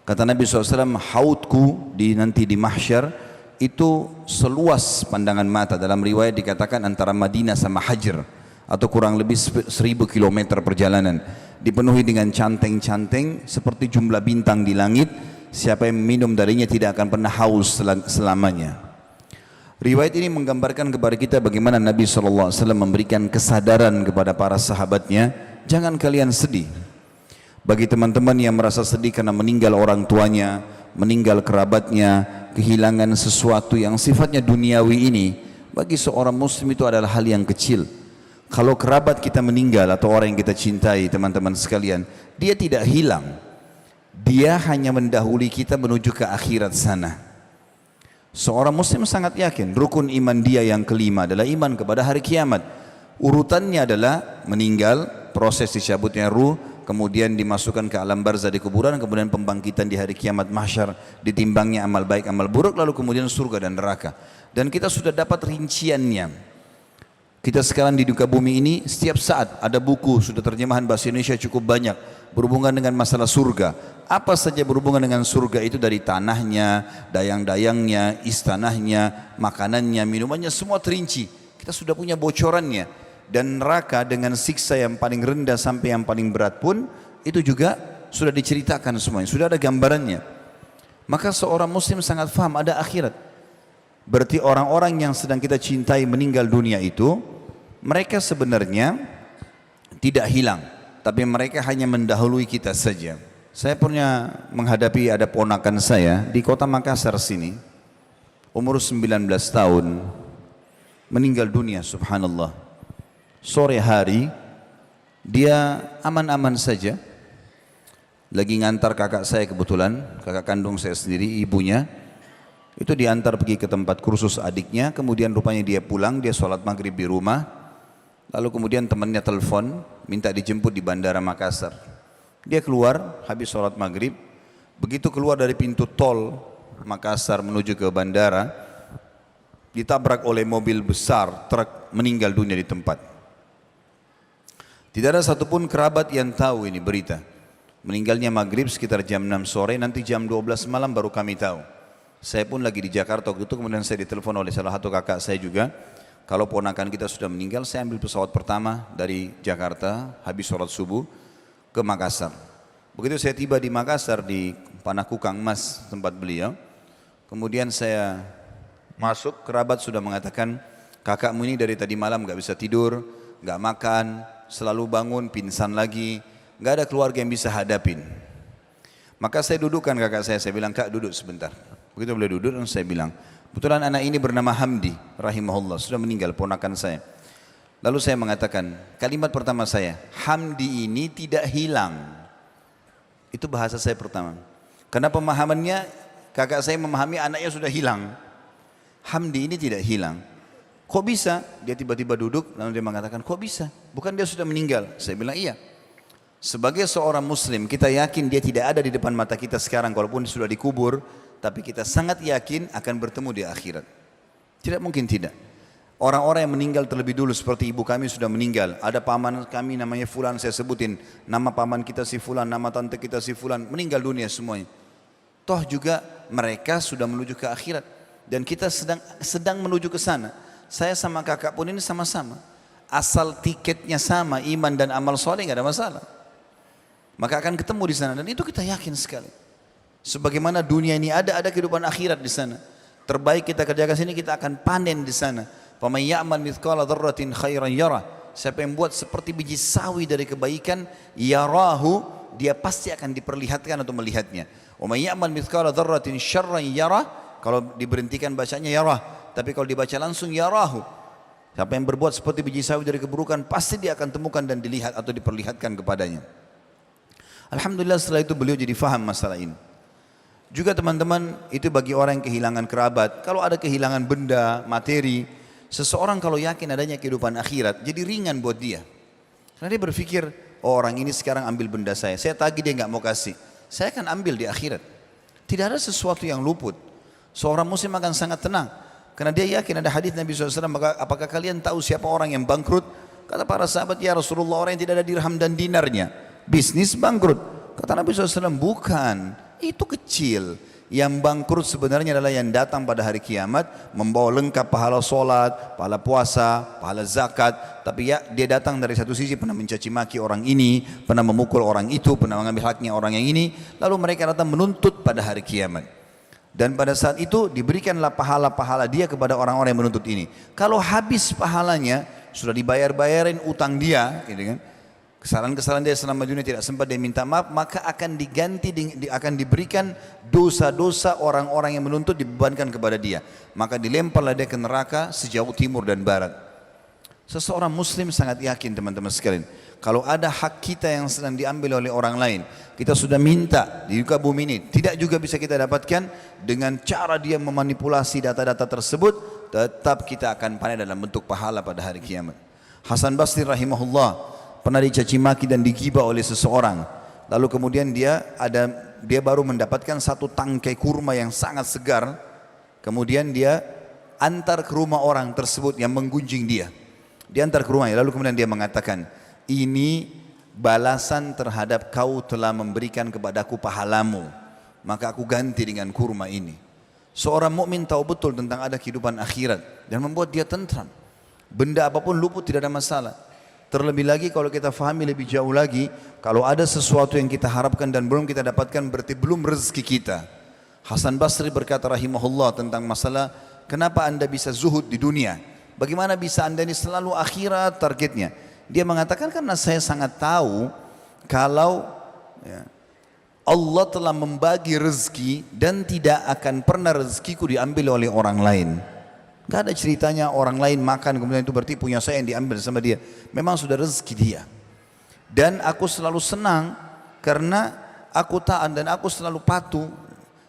Kata Nabi SAW, haudku nanti di mahsyar itu seluas pandangan mata. Dalam riwayat dikatakan antara Madinah sama Hajar, atau kurang lebih 1000 km perjalanan, dipenuhi dengan canteng-canteng seperti jumlah bintang di langit. Siapa yang minum darinya tidak akan pernah haus selamanya. Riwayat ini menggambarkan kepada kita bagaimana Nabi SAW memberikan kesadaran kepada para sahabatnya, jangan kalian sedih. Bagi teman-teman yang merasa sedih karena meninggal orang tuanya, meninggal kerabatnya, kehilangan sesuatu yang sifatnya duniawi ini, bagi seorang muslim itu adalah hal yang kecil. Kalau kerabat kita meninggal atau orang yang kita cintai, teman-teman sekalian, dia tidak hilang. Dia hanya mendahului kita menuju ke akhirat sana. Seorang muslim sangat yakin rukun iman dia yang kelima adalah iman kepada hari kiamat. Urutannya adalah meninggal, proses dicabutnya ruh, kemudian dimasukkan ke alam barzah di kuburan, kemudian pembangkitan di hari kiamat mahsyar, ditimbangnya amal baik amal buruk, lalu kemudian surga dan neraka. Dan kita sudah dapat rinciannya. Kita sekarang di duka bumi ini setiap saat ada buku, sudah terjemahan bahasa Indonesia cukup banyak berhubungan dengan masalah surga. Apa saja berhubungan dengan surga itu, dari tanahnya, dayang-dayangnya, istanahnya, makanannya, minumannya, semua terinci. Kita sudah punya bocorannya. Dan neraka dengan siksa yang paling rendah sampai yang paling berat pun itu juga sudah diceritakan semuanya, sudah ada gambarannya. Maka seorang muslim sangat faham ada akhirat. Berarti orang-orang yang sedang kita cintai meninggal dunia itu, mereka sebenarnya tidak hilang, tapi mereka hanya mendahului kita saja. Saya pernah menghadapi ada ponakan saya di kota Makassar sini, umur 19 tahun, meninggal dunia, subhanallah. Sore hari, dia aman-aman saja, lagi ngantar kakak saya kebetulan, kakak kandung saya sendiri, ibunya, itu diantar pergi ke tempat kursus adiknya, kemudian rupanya dia pulang, dia sholat maghrib di rumah, lalu kemudian temannya telepon, minta dijemput di bandara Makassar. Dia keluar, habis sholat maghrib, begitu keluar dari pintu tol Makassar menuju ke bandara, ditabrak oleh mobil besar, truk, meninggal dunia di tempat. Tidak ada satupun kerabat yang tahu ini berita. Meninggalnya maghrib sekitar jam 6 sore, nanti jam 12 malam baru kami tahu. Saya pun lagi di Jakarta waktu itu, kemudian saya ditelepon oleh salah satu kakak saya juga. Kalau ponakan kita sudah meninggal, saya ambil pesawat pertama dari Jakarta, habis sholat subuh, ke Makassar. Begitu saya tiba di Makassar, di Panakukang Mas, tempat beliau. Kemudian saya masuk, kerabat sudah mengatakan, kakakmu ini dari tadi malam gak bisa tidur, gak makan, selalu bangun, pingsan lagi, gak ada keluarga yang bisa hadapin. Maka saya dudukkan kakak saya bilang, kak duduk sebentar. Begitu boleh duduk, dan saya bilang, kebetulan anak ini bernama Hamdi, rahimahullah, sudah meninggal, ponakan saya. Lalu saya mengatakan, kalimat pertama saya, Hamdi ini tidak hilang. Itu bahasa saya pertama. Karena pemahamannya, kakak saya memahami anaknya sudah hilang. Hamdi ini tidak hilang. Kok bisa? Dia tiba-tiba duduk, lalu dia mengatakan, kok bisa? Bukan dia sudah meninggal? Saya bilang, iya. Sebagai seorang muslim, kita yakin dia tidak ada di depan mata kita sekarang, walaupun sudah dikubur, tapi kita sangat yakin akan bertemu di akhirat. Tidak mungkin tidak. Orang-orang yang meninggal terlebih dulu, seperti ibu kami sudah meninggal, ada paman kami namanya Fulan, saya sebutin nama paman kita si Fulan, nama tante kita si Fulan, meninggal dunia semuanya. Toh juga mereka sudah menuju ke akhirat, dan kita sedang menuju ke sana. Saya sama kakak pun ini sama-sama, asal tiketnya sama, iman dan amal soleh nggak ada masalah, maka akan ketemu di sana, dan itu kita yakin sekali. Sebagaimana dunia ini ada kehidupan akhirat di sana. Terbaik kita kerjakan sini, kita akan panen di sana. Faman ya'mal mithqala dzarratin khairan yarah. Siapa yang buat seperti biji sawi dari kebaikan, yarahu, dia pasti akan diperlihatkan atau melihatnya. Wa man ya'mal mithqala dzarratin syarran yarah. Kalau diberhentikan bacanya yarah, tapi kalau dibaca langsung yarahu. Siapa yang berbuat seperti biji sawi dari keburukan, pasti dia akan temukan dan dilihat atau diperlihatkan kepadanya. Alhamdulillah setelah itu beliau jadi faham masalah ini. Juga teman-teman, itu bagi orang yang kehilangan kerabat, kalau ada kehilangan benda, materi, seseorang kalau yakin adanya kehidupan akhirat, jadi ringan buat dia. Karena dia berpikir, oh, orang ini sekarang ambil benda saya tagih dia nggak mau kasih, saya akan ambil di akhirat. Tidak ada sesuatu yang luput. Seorang muslim akan sangat tenang, karena dia yakin ada hadis Nabi SAW, apakah kalian tahu siapa orang yang bangkrut? Kata para sahabat, ya Rasulullah, orang yang tidak ada dirham dan dinarnya, bisnis bangkrut. Kata Nabi SAW, bukan, itu kecil. Yang bangkrut sebenarnya adalah yang datang pada hari kiamat membawa lengkap pahala solat, pahala puasa, pahala zakat, tapi ya dia datang dari satu sisi pernah mencaci maki orang ini, pernah memukul orang itu, pernah mengambil haknya orang yang ini, lalu mereka datang menuntut pada hari kiamat. Dan pada saat itu diberikanlah pahala-pahala dia kepada orang-orang yang menuntut ini. Kalau habis pahalanya, sudah dibayar-bayarin utang dia, gitu kan, kesalahan-kesalahan dia selama dunia tidak sempat dia minta maaf, maka akan diganti, akan diberikan dosa-dosa orang-orang yang menuntut dibebankan kepada dia. Maka dilemparlah dia ke neraka sejauh timur dan barat. Seseorang muslim sangat yakin teman-teman sekalian, kalau ada hak kita yang sedang diambil oleh orang lain, kita sudah minta di muka bumi ini, tidak juga bisa kita dapatkan, dengan cara dia memanipulasi data-data tersebut, tetap kita akan panen dalam bentuk pahala pada hari kiamat. Hasan Basri rahimahullah pernah dicaci maki dan digibah oleh seseorang, lalu kemudian dia baru mendapatkan satu tangkai kurma yang sangat segar, kemudian dia antar ke rumah orang tersebut yang menggunjing dia, diantar ke rumahnya, lalu kemudian dia mengatakan, ini balasan terhadap kau telah memberikan kepadaku pahalamu, maka aku ganti dengan kurma ini. Seorang mukmin tahu betul tentang ada kehidupan akhirat dan membuat dia tentram. Benda apapun luput tidak ada masalah. Terlebih lagi kalau kita fahami lebih jauh lagi, kalau ada sesuatu yang kita harapkan dan belum kita dapatkan berarti belum rezeki kita. Hasan Basri berkata rahimahullah tentang masalah kenapa anda bisa zuhud di dunia, bagaimana bisa anda ini selalu akhirat targetnya. Dia mengatakan karena saya sangat tahu kalau ya, Allah telah membagi rezeki dan tidak akan pernah rezekiku diambil oleh orang lain. Gak ada ceritanya orang lain makan kemudian itu berarti punya saya yang diambil sama dia. Memang sudah rezeki dia. Dan aku selalu senang karena aku taat dan aku selalu patuh.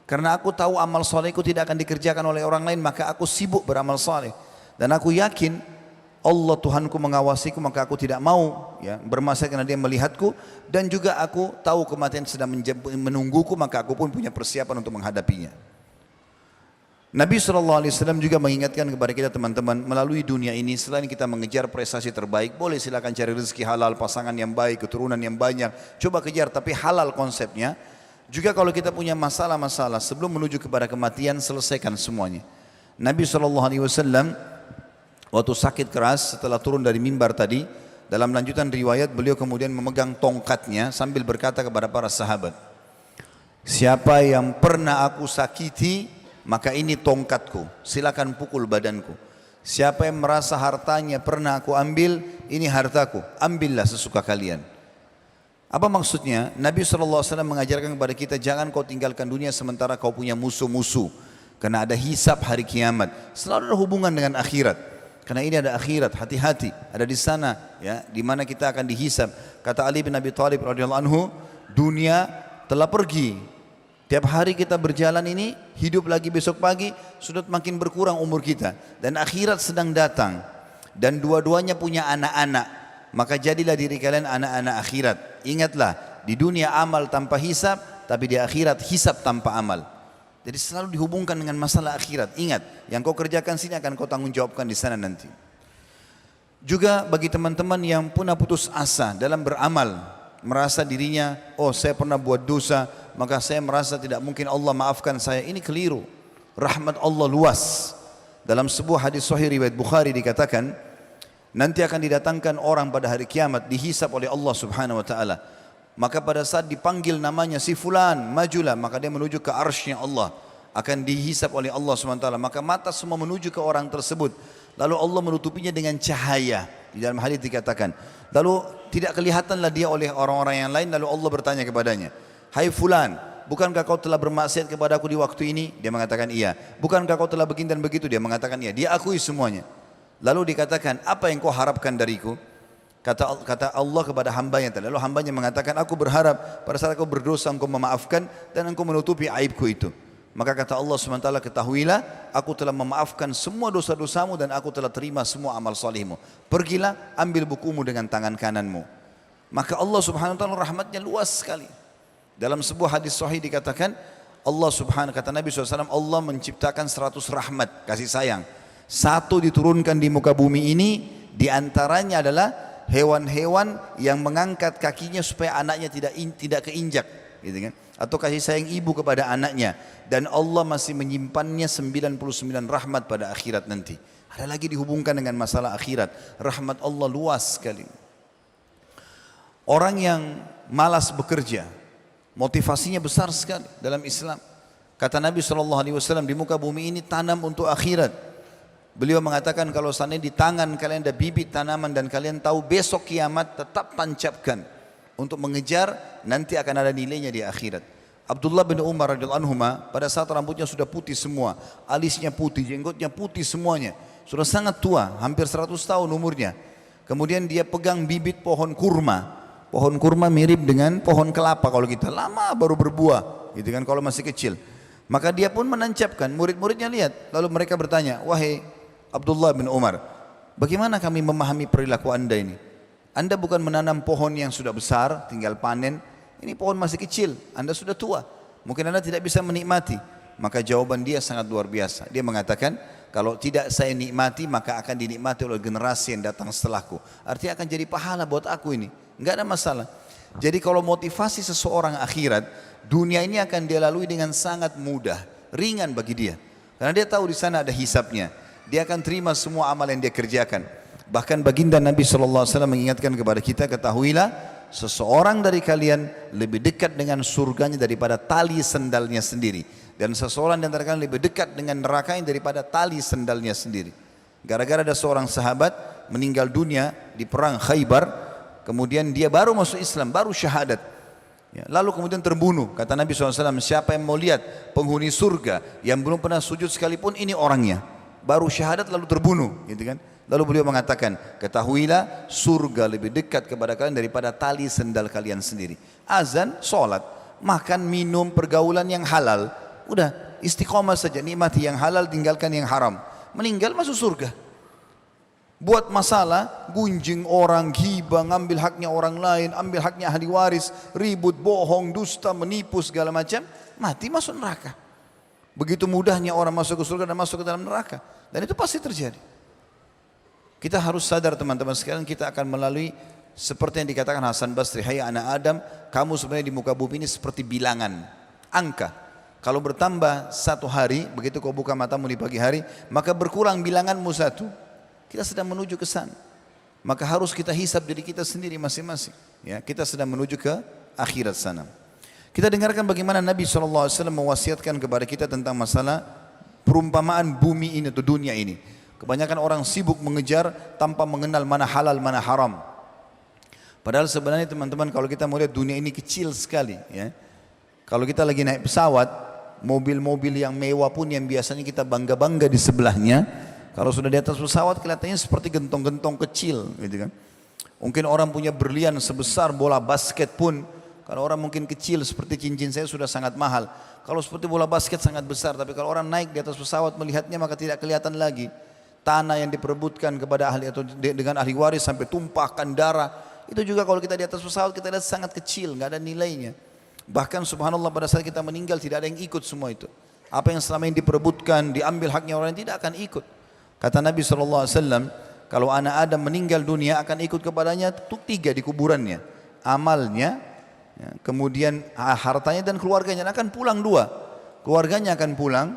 Karena aku tahu amal solehku tidak akan dikerjakan oleh orang lain, maka aku sibuk beramal soleh. Dan aku yakin Allah Tuhanku mengawasiku, maka aku tidak mau ya, bermasalah karena dia melihatku. Dan juga aku tahu kematian sedang menungguku, maka aku pun punya persiapan untuk menghadapinya. Nabi SAW juga mengingatkan kepada kita teman-teman, melalui dunia ini selain kita mengejar prestasi terbaik, boleh silakan cari rezeki halal, pasangan yang baik, keturunan yang banyak, coba kejar tapi halal konsepnya. Juga kalau kita punya masalah-masalah sebelum menuju kepada kematian, selesaikan semuanya. Nabi SAW waktu sakit keras setelah turun dari mimbar tadi, dalam lanjutan riwayat beliau kemudian memegang tongkatnya sambil berkata kepada para sahabat, siapa yang pernah aku sakiti, maka ini tongkatku, silakan pukul badanku. Siapa yang merasa hartanya pernah aku ambil, ini hartaku, ambillah sesuka kalian. Apa maksudnya? Nabi SAW mengajarkan kepada kita, jangan kau tinggalkan dunia sementara kau punya musuh-musuh. Karena ada hisab hari kiamat, selalu ada hubungan dengan akhirat. Karena ini ada akhirat, hati-hati, ada di sana ya, di mana kita akan dihisab. Kata Ali bin Abi Thalib radhiyallahu anhu, dunia telah pergi. Tiap hari kita berjalan ini, hidup lagi besok pagi, sudah makin berkurang umur kita. Dan akhirat sedang datang. Dan dua-duanya punya anak-anak. Maka jadilah diri kalian anak-anak akhirat. Ingatlah, di dunia amal tanpa hisab, tapi di akhirat hisab tanpa amal. Jadi selalu dihubungkan dengan masalah akhirat. Ingat, yang kau kerjakan sini akan kau tanggung jawabkan di sana nanti. Juga bagi teman-teman yang pernah putus asa dalam beramal, merasa dirinya, oh saya pernah buat dosa, maka saya merasa tidak mungkin Allah maafkan saya. Ini keliru. Rahmat Allah luas. Dalam sebuah hadis sahih riwayat Bukhari dikatakan, nanti akan didatangkan orang pada hari kiamat dihisab oleh Allah Subhanahu wa taala. Maka pada saat dipanggil namanya si fulan, majulah, maka dia menuju ke arsy-Nya Allah, akan dihisab oleh Allah Subhanahu wa taala. Maka mata semua menuju ke orang tersebut. Lalu Allah menutupinya dengan cahaya. Di dalam hadis dikatakan, lalu tidak kelihatanlah dia oleh orang-orang yang lain. Lalu Allah bertanya kepadanya, hai fulan, bukankah kau telah bermaksiat kepada aku di waktu ini? Dia mengatakan iya. Bukankah kau telah begini dan begitu? Dia mengatakan iya. Dia akui semuanya. Lalu dikatakan, apa yang kau harapkan dariku? Kata Allah kepada hambanya. Lalu hambanya mengatakan, aku berharap pada saat kau berdosa engkau memaafkan dan engkau menutupi aibku itu. Maka kata Allah SWT, ketahuilah aku telah memaafkan semua dosa-dosamu dan aku telah terima semua amal salihmu. Pergilah, ambil bukumu dengan tangan kananmu. Maka Allah SWT rahmatnya luas sekali. Dalam sebuah hadis sahih dikatakan, Allah Subhanahu, kata Nabi SAW, Allah menciptakan 100 rahmat, kasih sayang. Satu diturunkan di muka bumi ini, diantaranya adalah hewan-hewan yang mengangkat kakinya supaya anaknya tidak keinjak, gitu kan? Atau kasih sayang ibu kepada anaknya. Dan Allah masih menyimpannya 99 rahmat pada akhirat nanti. Ada lagi dihubungkan dengan masalah akhirat. Rahmat Allah luas sekali. Orang yang malas bekerja, motivasinya besar sekali dalam Islam. Kata Nabi SAW, di muka bumi ini tanam untuk akhirat. Beliau mengatakan kalau seandainya di tangan kalian ada bibit tanaman dan kalian tahu besok kiamat, tetap tancapkan untuk mengejar, nanti akan ada nilainya di akhirat. Abdullah bin Umar radhiyallahu anhu pada saat rambutnya sudah putih semua, alisnya putih, jenggotnya putih semuanya, sudah sangat tua, hampir 100 tahun umurnya. Kemudian dia pegang bibit pohon kurma. Pohon kurma mirip dengan pohon kelapa kalau kita, lama baru berbuah, gitu kan kalau masih kecil. Maka dia pun menancapkan, murid-muridnya lihat, lalu mereka bertanya, wahai Abdullah bin Umar, bagaimana kami memahami perilaku anda ini? Anda bukan menanam pohon yang sudah besar, tinggal panen. Ini pohon masih kecil, anda sudah tua. Mungkin anda tidak bisa menikmati. Maka jawaban dia sangat luar biasa. Dia mengatakan, kalau tidak saya nikmati, maka akan dinikmati oleh generasi yang datang setelahku. Artinya akan jadi pahala buat aku ini. Enggak ada masalah. Jadi kalau motivasi seseorang akhirat, dunia ini akan dia lalui dengan sangat mudah, ringan bagi dia. Karena dia tahu di sana ada hisabnya. Dia akan terima semua amal yang dia kerjakan. Bahkan baginda Nabi SAW mengingatkan kepada kita, ketahuilah seseorang dari kalian lebih dekat dengan surganya daripada tali sendalnya sendiri, dan seseorang di antara kalian lebih dekat dengan nerakanya daripada tali sendalnya sendiri. Gara-gara ada seorang sahabat meninggal dunia di perang Khaybar, kemudian dia baru masuk Islam, baru syahadat, ya, lalu kemudian terbunuh. Kata Nabi SAW, siapa yang mau lihat penghuni surga yang belum pernah sujud sekalipun, ini orangnya, baru syahadat lalu terbunuh, gitu kan. Lalu beliau mengatakan, ketahuilah surga lebih dekat kepada kalian daripada tali sendal kalian sendiri. Azan, sholat, makan, minum, pergaulan yang halal, udah istiqomah saja, nikmati yang halal, tinggalkan yang haram. Meninggal masuk surga. Buat masalah, gunjing orang, ghibah, ngambil haknya orang lain, ambil haknya ahli waris, ribut, bohong, dusta, menipu, segala macam, mati masuk neraka. Begitu mudahnya orang masuk ke surga dan masuk ke dalam neraka. Dan itu pasti terjadi. Kita harus sadar teman-teman sekalian, kita akan melalui seperti yang dikatakan Hasan Basri, hai anak Adam, kamu sebenarnya di muka bumi ini seperti bilangan, angka. Kalau bertambah satu hari, begitu kau buka matamu di pagi hari, maka berkurang bilanganmu satu. Kita sedang menuju ke sana. Maka harus kita hisab diri kita sendiri masing-masing. Ya, kita sedang menuju ke akhirat sana. Kita dengarkan bagaimana Nabi SAW mewasiatkan kepada kita tentang masalah perumpamaan bumi ini atau dunia ini. Kebanyakan orang sibuk mengejar tanpa mengenal mana halal, mana haram. Padahal sebenarnya teman-teman, kalau kita melihat dunia ini kecil sekali, ya. Kalau kita lagi naik pesawat, mobil-mobil yang mewah pun yang biasanya kita bangga-bangga di sebelahnya, kalau sudah di atas pesawat kelihatannya seperti gentong-gentong kecil, gitu kan. Mungkin orang punya berlian sebesar bola basket pun, kalau orang mungkin kecil seperti cincin saya sudah sangat mahal. Kalau seperti bola basket sangat besar, tapi kalau orang naik di atas pesawat melihatnya maka tidak kelihatan lagi. Tanah yang diperebutkan kepada ahli atau dengan ahli waris sampai tumpahkan darah, itu juga kalau kita di atas pesawat kita lihat sangat kecil, nggak ada nilainya. Bahkan subhanallah pada saat kita meninggal tidak ada yang ikut semua itu. Apa yang selama ini diperebutkan, diambil haknya orang lain tidak akan ikut. Kata Nabi SAW, kalau anak Adam meninggal dunia akan ikut kepadanya tiga di kuburannya, amalnya, ya, kemudian hartanya dan keluarganya. Akan pulang dua, keluarganya akan pulang.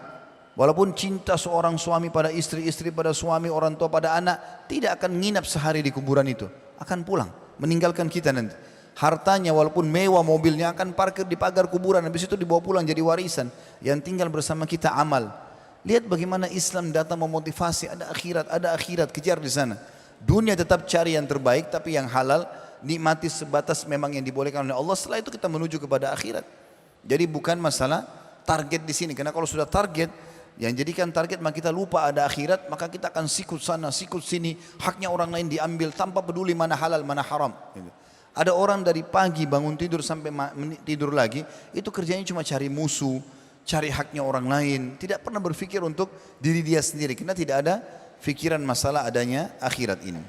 Walaupun cinta seorang suami pada istri, istri pada suami, orang tua pada anak, tidak akan nginap sehari di kuburan itu. Akan pulang, meninggalkan kita nanti. Hartanya walaupun mewah mobilnya akan parkir di pagar kuburan, habis itu dibawa pulang jadi warisan. Yang tinggal bersama kita amal. Lihat bagaimana Islam datang memotivasi, ada akhirat, kejar di sana. Dunia tetap cari yang terbaik, tapi yang halal, nikmati sebatas memang yang dibolehkan oleh Allah. Setelah itu kita menuju kepada akhirat. Jadi bukan masalah target di sini, karena kalau sudah target, yang jadikan target maka kita lupa ada akhirat, maka kita akan sikut sana, sikut sini, haknya orang lain diambil tanpa peduli mana halal, mana haram. Ada orang dari pagi bangun tidur sampai tidur lagi, itu kerjanya cuma cari musuh, cari haknya orang lain, tidak pernah berpikir untuk diri dia sendiri, karena tidak ada fikiran masalah adanya akhirat ini.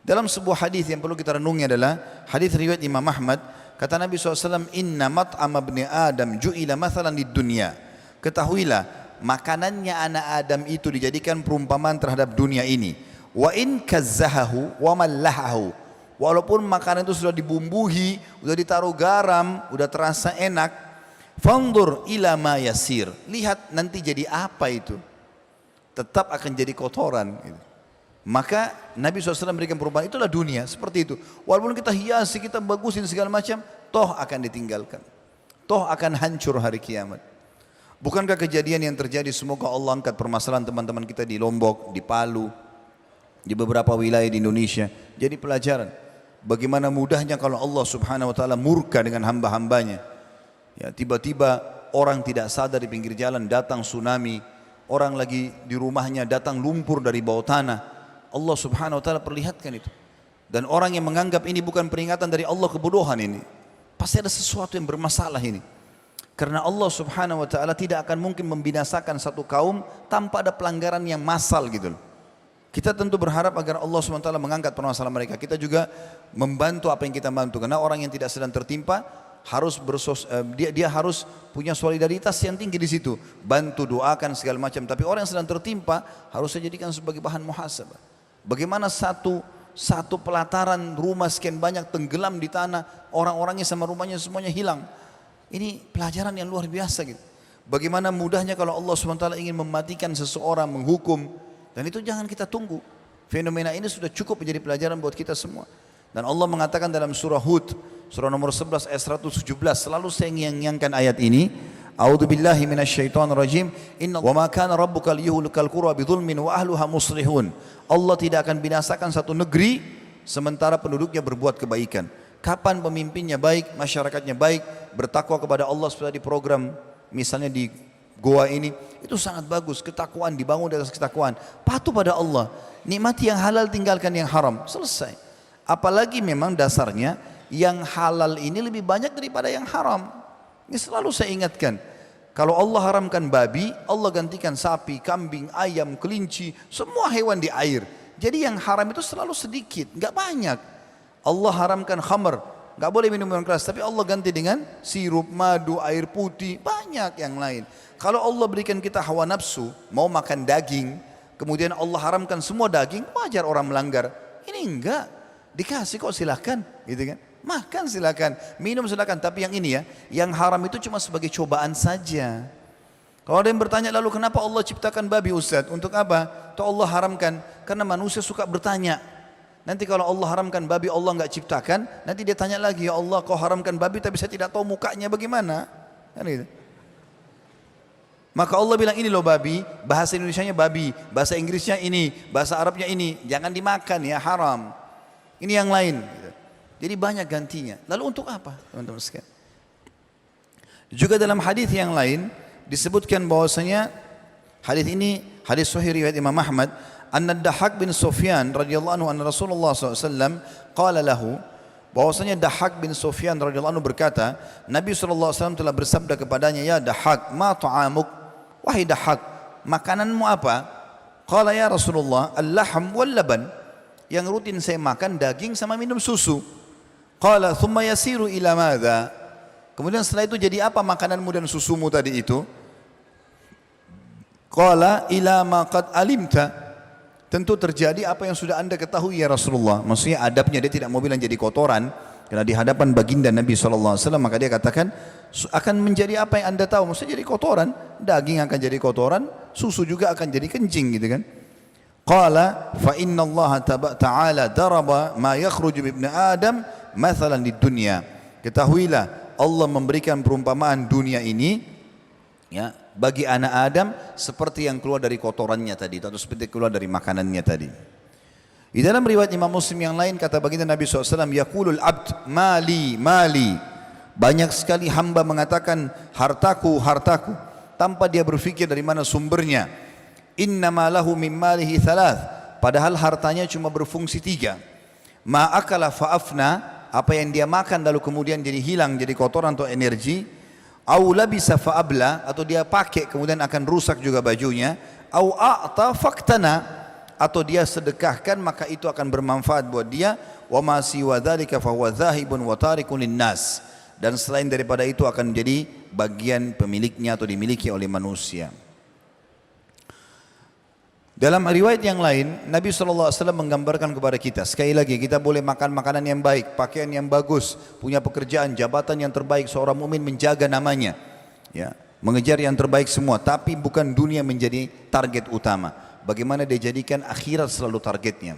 Dalam sebuah hadis yang perlu kita renungi adalah hadis riwayat Imam Ahmad, kata Nabi SAW, inna mat'ama ibni Adam ju'ila mathalan di dunia. Ketahuilah, makanannya anak Adam itu dijadikan perumpamaan terhadap dunia ini. Wa in kazzahahu wa mallahahu. Walaupun makanan itu sudah dibumbuhi, sudah ditaruh garam, sudah terasa enak, fandur ila ma yasir. Lihat nanti jadi apa itu? Tetap akan jadi kotoran. Maka Nabi SAW memberikan perumpamaan, itulah dunia, seperti itu. Walaupun kita hiasi, kita bagusin segala macam, toh akan ditinggalkan. Toh akan hancur hari kiamat. Bukankah kejadian yang terjadi, semoga Allah angkat permasalahan teman-teman kita di Lombok, di Palu, di beberapa wilayah di Indonesia, jadi pelajaran bagaimana mudahnya kalau Allah Subhanahu wa taala murka dengan hamba-hambanya. Ya, tiba-tiba orang tidak sadar di pinggir jalan datang tsunami, orang lagi di rumahnya datang lumpur dari bawah tanah. Allah Subhanahu wa taala perlihatkan itu. Dan orang yang menganggap ini bukan peringatan dari Allah, kebodohan ini. Pasti ada sesuatu yang bermasalah ini. Karena Allah Subhanahu wa taala tidak akan mungkin membinasakan satu kaum tanpa ada pelanggaran yang massal gitu. Kita tentu berharap agar Allah Subhanahu wa taala mengangkat permasalahan mereka. Kita juga membantu apa yang kita bantu, karena orang yang tidak sedang tertimpa harus dia harus punya solidaritas yang tinggi di situ. Bantu, doakan segala macam. Tapi orang yang sedang tertimpa harus dijadikan sebagai bahan muhasabah. Bagaimana satu pelataran rumah sekian banyak tenggelam di tanah, orang-orangnya sama rumahnya semuanya hilang. Ini pelajaran yang luar biasa gitu. Bagaimana mudahnya kalau Allah SWT ingin mematikan seseorang, menghukum, dan itu jangan kita tunggu. Fenomena ini sudah cukup menjadi pelajaran buat kita semua. Dan Allah mengatakan dalam surah Hud, surah nomor 11 ayat 117, selalu saya ngiang-ngiangkan ayat ini. A'udzubillahi minasyaitonirrajim. Inna wa ma kana rabbuka liyuhlikal qura bidzulmin wa ahluha muslihun. Allah tidak akan binasakan satu negeri sementara penduduknya berbuat kebaikan. Kapan pemimpinnya baik, masyarakatnya baik, bertakwa kepada Allah seperti di program misalnya di Goa ini, itu sangat bagus. Ketakwaan dibangun di atas ketakwaan, patuh pada Allah, nikmati yang halal, tinggalkan yang haram, selesai. Apalagi memang dasarnya yang halal ini lebih banyak daripada yang haram. Ini selalu saya ingatkan. Kalau Allah haramkan babi, Allah gantikan sapi, kambing, ayam, kelinci, semua hewan di air. Jadi yang haram itu selalu sedikit, nggak banyak. Allah haramkan khamr, nggak boleh minum minuman keras, tapi Allah ganti dengan sirup, madu, air putih, banyak yang lain. Kalau Allah berikan kita hawa nafsu, mau makan daging, kemudian Allah haramkan semua daging, wajar orang melanggar. Ini enggak, dikasih kok silahkan, gitu kan? Makan silahkan, minum silahkan, tapi yang ini ya, yang haram itu cuma sebagai cobaan saja. Kalau ada yang bertanya, lalu kenapa Allah ciptakan babi Ustaz? Untuk apa? Itu Allah haramkan, karena manusia suka bertanya. Nanti kalau Allah haramkan babi, Allah enggak ciptakan, nanti dia tanya lagi, ya Allah kau haramkan babi tapi saya tidak tahu mukanya bagaimana. Kan gitu. Maka Allah bilang ini loh babi, bahasa Indonesianya babi, bahasa Inggrisnya ini, bahasa Arabnya ini, jangan dimakan ya, haram. Ini yang lain. Jadi banyak gantinya. Lalu untuk apa teman-teman sekalian? Juga dalam hadis yang lain disebutkan bahwasanya hadis ini hadis sahih riwayat Imam Ahmad, anna Dahhak bin Sufyan radhiyallahu anhu anna Rasulullah SAW qala lahu, bahwasanya Dahhak bin Sufyan radhiyallahu anhu berkata, Nabi SAW telah bersabda kepadanya, ya Dahhak, ma ta'amuk, wahai Dahhak, makananmu apa? Qala ya Rasulullah, al-lahm wal laban, yang rutin saya makan daging sama minum susu. Qala thumma yasiru ila madza, kemudian setelah itu jadi apa makananmu dan susumu tadi itu? Qala ila ma qad alimta, tentu terjadi apa yang sudah anda ketahui ya Rasulullah. Maksudnya adabnya dia tidak mau bilang jadi kotoran, karena di hadapan baginda Nabi SAW, maka dia katakan akan menjadi apa yang anda tahu. Maksudnya jadi kotoran, daging akan jadi kotoran, susu juga akan jadi kencing gitu kan. Qala fa inna Allah ta'ala daraba ma yakhruju bi ibni Adam mathalan di dunia. Ketahuilah Allah memberikan perumpamaan dunia ini ya bagi anak Adam seperti yang keluar dari kotorannya tadi, atau seperti keluar dari makanannya tadi. Di dalam riwayat Imam Muslim yang lain kata baginda Nabi SAW, yaqulul abd mali mali, banyak sekali hamba mengatakan hartaku hartaku, tanpa dia berfikir dari mana sumbernya. Innama lahu min malihi thalath, padahal hartanya cuma berfungsi 3. Ma akala fa'afna, apa yang dia makan lalu kemudian jadi hilang, jadi kotoran atau energi. Au labisa fa'abla, atau dia pakai kemudian akan rusak juga bajunya. Au a'ta faktana, atau dia sedekahkan maka itu akan bermanfaat buat dia. Wa ma siwa dzalika fa huwa dzahibun wa tarikun linnas, dan selain daripada itu akan menjadi bagian pemiliknya atau dimiliki oleh manusia. Dalam riwayat yang lain, Nabi SAW menggambarkan kepada kita, sekali lagi kita boleh makan makanan yang baik, pakaian yang bagus, punya pekerjaan, jabatan yang terbaik, seorang mukmin menjaga namanya, ya, mengejar yang terbaik semua, tapi bukan dunia menjadi target utama. Bagaimana dia jadikan akhirat selalu targetnya.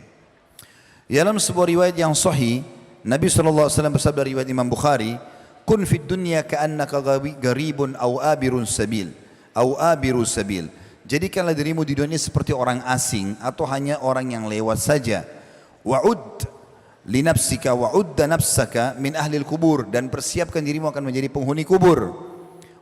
Dalam sebuah riwayat yang sahih, Nabi SAW bersabda, riwayat Imam Bukhari, kun fid dunya ka'annaka gharibun aw abirun sabil, aw abiru sabil. Jadikanlah dirimu di dunia seperti orang asing atau hanya orang yang lewat saja. Wa'ud li nafsika wa'udda nafsaka min ahlil kubur, dan persiapkan dirimu akan menjadi penghuni kubur.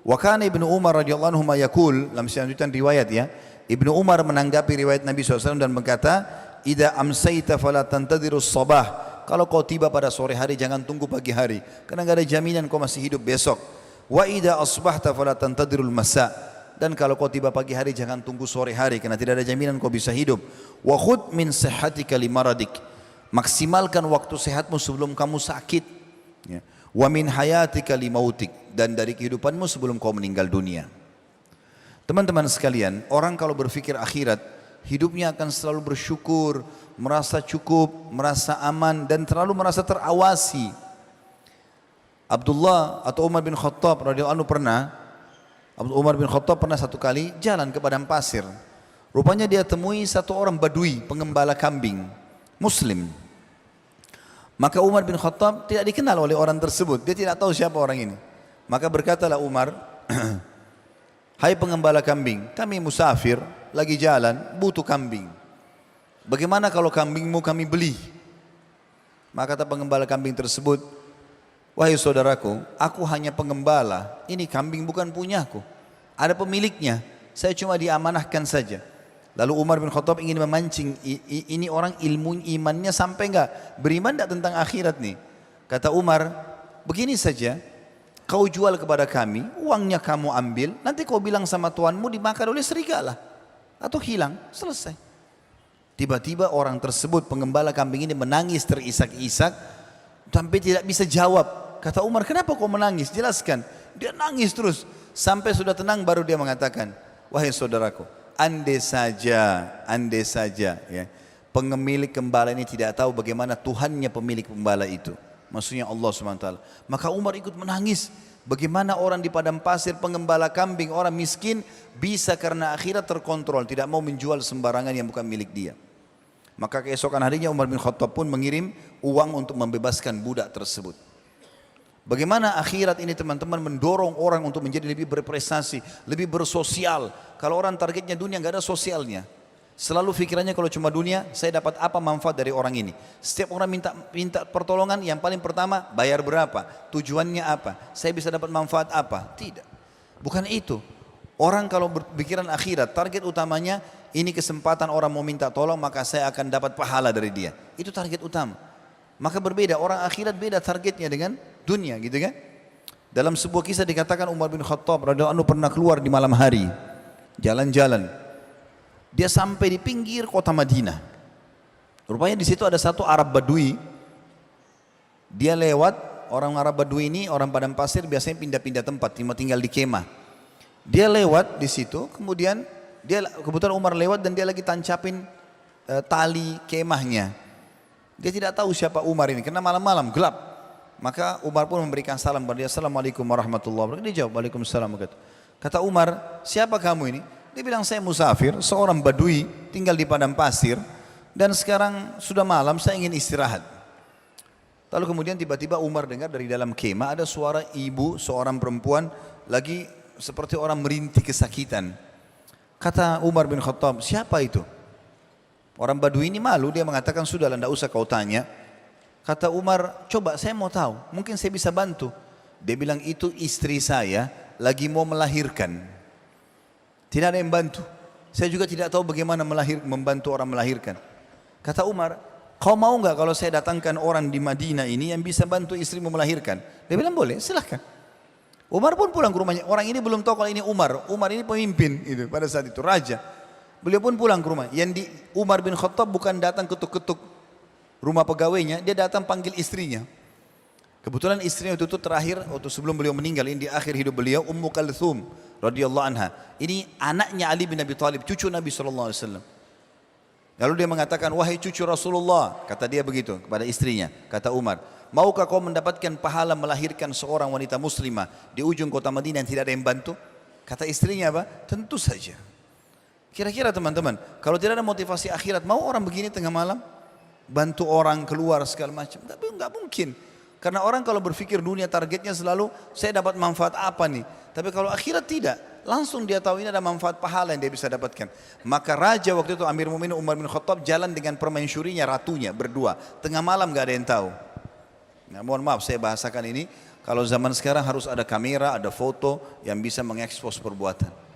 Wa kana Ibnu Umar radhiyallahu anhu yaqul, dalam selanjutnya riwayat ya, Ibnu Umar menanggapi riwayat Nabi SAW dan berkata, idza amsayta fala tantadirus sabah, kalau kau tiba pada sore hari jangan tunggu pagi hari, karena enggak ada jaminan kau masih hidup besok. Wa idza asbahta fala tantadirul masa, dan kalau kau tiba pagi hari jangan tunggu sore hari, karena tidak ada jaminan kau bisa hidup. Wa khudh min sihhatika limaradik, maksimalkan waktu sehatmu sebelum kamu sakit. Ya. Wa min hayatika limautik, dan dari kehidupanmu sebelum kau meninggal dunia. Teman-teman sekalian, orang kalau berfikir akhirat, hidupnya akan selalu bersyukur, merasa cukup, merasa aman, dan terlalu merasa terawasi. Abdullah atau Umar bin Khattab radhiyallahu anhu Umar bin Khattab pernah satu kali jalan ke padang pasir. Rupanya dia temui satu orang badui, pengembala kambing, Muslim. Maka Umar bin Khattab tidak dikenal oleh orang tersebut, dia tidak tahu siapa orang ini. Maka berkatalah Umar, hai pengembala kambing, kami musafir, lagi jalan, butuh kambing. Bagaimana kalau kambingmu kami beli? Maka kata pengembala kambing tersebut, wahai saudaraku, aku hanya pengembala, ini kambing bukan punyaku, ada pemiliknya, saya cuma diamanahkan saja. Lalu Umar bin Khattab ingin memancing, ini orang ilmu imannya sampai enggak, beriman enggak tentang akhirat nih. Kata Umar, begini saja, kau jual kepada kami, uangnya kamu ambil, nanti kau bilang sama tuanmu dimakan oleh serigala atau hilang, selesai. Tiba-tiba orang tersebut, pengembala kambing ini menangis terisak-isak sampai tidak bisa jawab. Kata Umar, kenapa kau menangis? Jelaskan. Dia nangis terus sampai sudah tenang, baru dia mengatakan, wahai saudaraku, andai saja ya, pemilik gembala ini tidak tahu bagaimana Tuhannya pemilik gembala itu, maksudnya Allah SWT, maka Umar ikut menangis. Bagaimana orang di padang pasir, pengembala kambing, orang miskin, bisa karena akhirat terkontrol, tidak mau menjual sembarangan yang bukan milik dia. Maka keesokan harinya Umar bin Khattab pun mengirim uang untuk membebaskan budak tersebut. Bagaimana akhirat ini teman-teman mendorong orang untuk menjadi lebih berprestasi, lebih bersosial. Kalau orang targetnya dunia, nggak ada sosialnya. Selalu pikirannya kalau cuma dunia, saya dapat apa manfaat dari orang ini. Setiap orang minta pertolongan, yang paling pertama bayar berapa, tujuannya apa, saya bisa dapat manfaat apa. Tidak, bukan itu. Orang kalau berpikiran akhirat, target utamanya ini kesempatan orang mau minta tolong, maka saya akan dapat pahala dari dia. Itu target utama. Maka berbeda, orang akhirat beda targetnya dengan dunia, gitu kan? Dalam sebuah kisah dikatakan Umar bin Khattab radhiyallahu anhu pernah keluar di malam hari, jalan-jalan. Dia sampai di pinggir kota Madinah. Rupanya di situ ada satu Arab Badui. Dia lewat, orang Arab Badui ini orang padang pasir biasanya pindah-pindah tempat, tinggal di kemah. Dia lewat di situ, kemudian kebetulan Umar lewat dan dia lagi tancapin tali kemahnya. Dia tidak tahu siapa Umar ini, karena malam-malam gelap. Maka Umar pun memberikan salam kepada dia, Assalamualaikum warahmatullahi wabarakatuh. Dia jawab, Waalaikumsalam. Kata Umar, siapa kamu ini? Dia bilang, saya musafir, seorang badui, tinggal di padang pasir, dan sekarang sudah malam, saya ingin istirahat. Lalu kemudian tiba-tiba Umar dengar dari dalam kemah ada suara ibu, seorang perempuan, lagi seperti orang merintih kesakitan. Kata Umar bin Khattab, siapa itu? Orang badui ini malu, dia mengatakan, sudahlah, tidak usah kau tanya. Kata Umar, coba saya mau tahu, mungkin saya bisa bantu. Dia bilang, itu istri saya lagi mau melahirkan. Tidak ada yang bantu. Saya juga tidak tahu bagaimana membantu orang melahirkan. Kata Umar, kau mau nggak kalau saya datangkan orang di Madinah ini yang bisa bantu istrimu melahirkan? Dia bilang, boleh, silahkan. Umar pun pulang ke rumahnya. Orang ini belum tahu kalau ini Umar. Umar ini pemimpin itu pada saat itu, raja. Beliau pun pulang ke rumah. Umar bin Khattab bukan datang ketuk-ketuk rumah pegawainya, dia datang panggil istrinya. Kebetulan istrinya itu terakhir waktu sebelum beliau meninggal, ini di akhir hidup beliau, Ummu Kalthum radhiyallahu anha. Ini anaknya Ali bin Abi Thalib, cucu Nabi SAW. Lalu dia mengatakan, wahai cucu Rasulullah, kata dia begitu kepada istrinya. Kata Umar, maukah kau mendapatkan pahala melahirkan seorang wanita muslimah di ujung kota Madinah yang tidak ada yang bantu? Kata istrinya apa? Tentu saja. Kira-kira teman-teman, kalau tidak ada motivasi akhirat, mau orang begini tengah malam? Bantu orang keluar segala macam? Tapi enggak mungkin. Karena orang kalau berpikir dunia targetnya selalu, saya dapat manfaat apa nih? Tapi kalau akhirat tidak, langsung dia tahu ini ada manfaat pahala yang dia bisa dapatkan. Maka raja waktu itu Amir Mu'minin Umar bin Khattab jalan dengan permaisurinya, ratunya berdua. Tengah malam enggak ada yang tahu. Nah, mohon maaf saya bahasakan ini, kalau zaman sekarang harus ada kamera, ada foto yang bisa mengekspos perbuatan.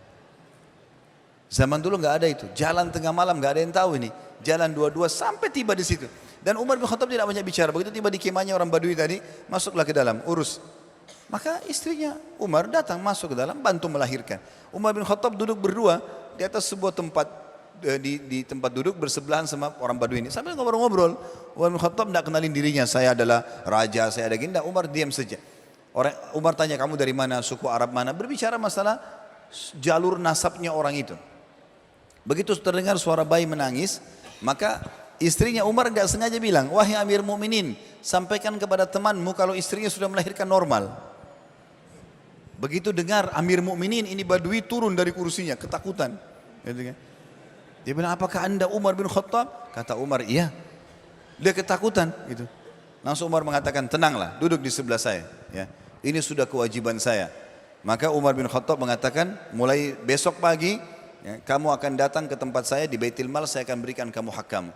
Zaman dulu nggak ada itu, jalan tengah malam nggak ada yang tahu ini, jalan dua-dua sampai tiba di situ. Dan Umar bin Khattab tidak banyak bicara, begitu tiba di kemahnya orang Badui tadi, masuklah ke dalam, urus. Maka istrinya Umar datang masuk ke dalam, bantu melahirkan. Umar bin Khattab duduk berdua di atas sebuah tempat, di tempat duduk bersebelahan sama orang Badui ini. Sambil ngobrol-ngobrol, Umar bin Khattab tidak kenalin dirinya, saya adalah raja, saya ada gini. Umar diam saja. Umar tanya, kamu dari mana, suku Arab mana, berbicara masalah jalur nasabnya orang itu. Begitu terdengar suara bayi menangis, maka istrinya Umar nggak sengaja bilang, wahai Amir Mu'minin, sampaikan kepada temanmu kalau istrinya sudah melahirkan normal. Begitu dengar Amir Mu'minin ini Badui turun dari kursinya, ketakutan. Dia bilang, apakah anda Umar bin Khattab? Kata Umar, iya. Dia ketakutan gitu. Langsung Umar mengatakan, tenanglah, duduk di sebelah saya. Ya, ini sudah kewajiban saya. Maka Umar bin Khattab mengatakan, mulai besok pagi, ya, kamu akan datang ke tempat saya di Baitul Mal, saya akan berikan kamu hak kamu.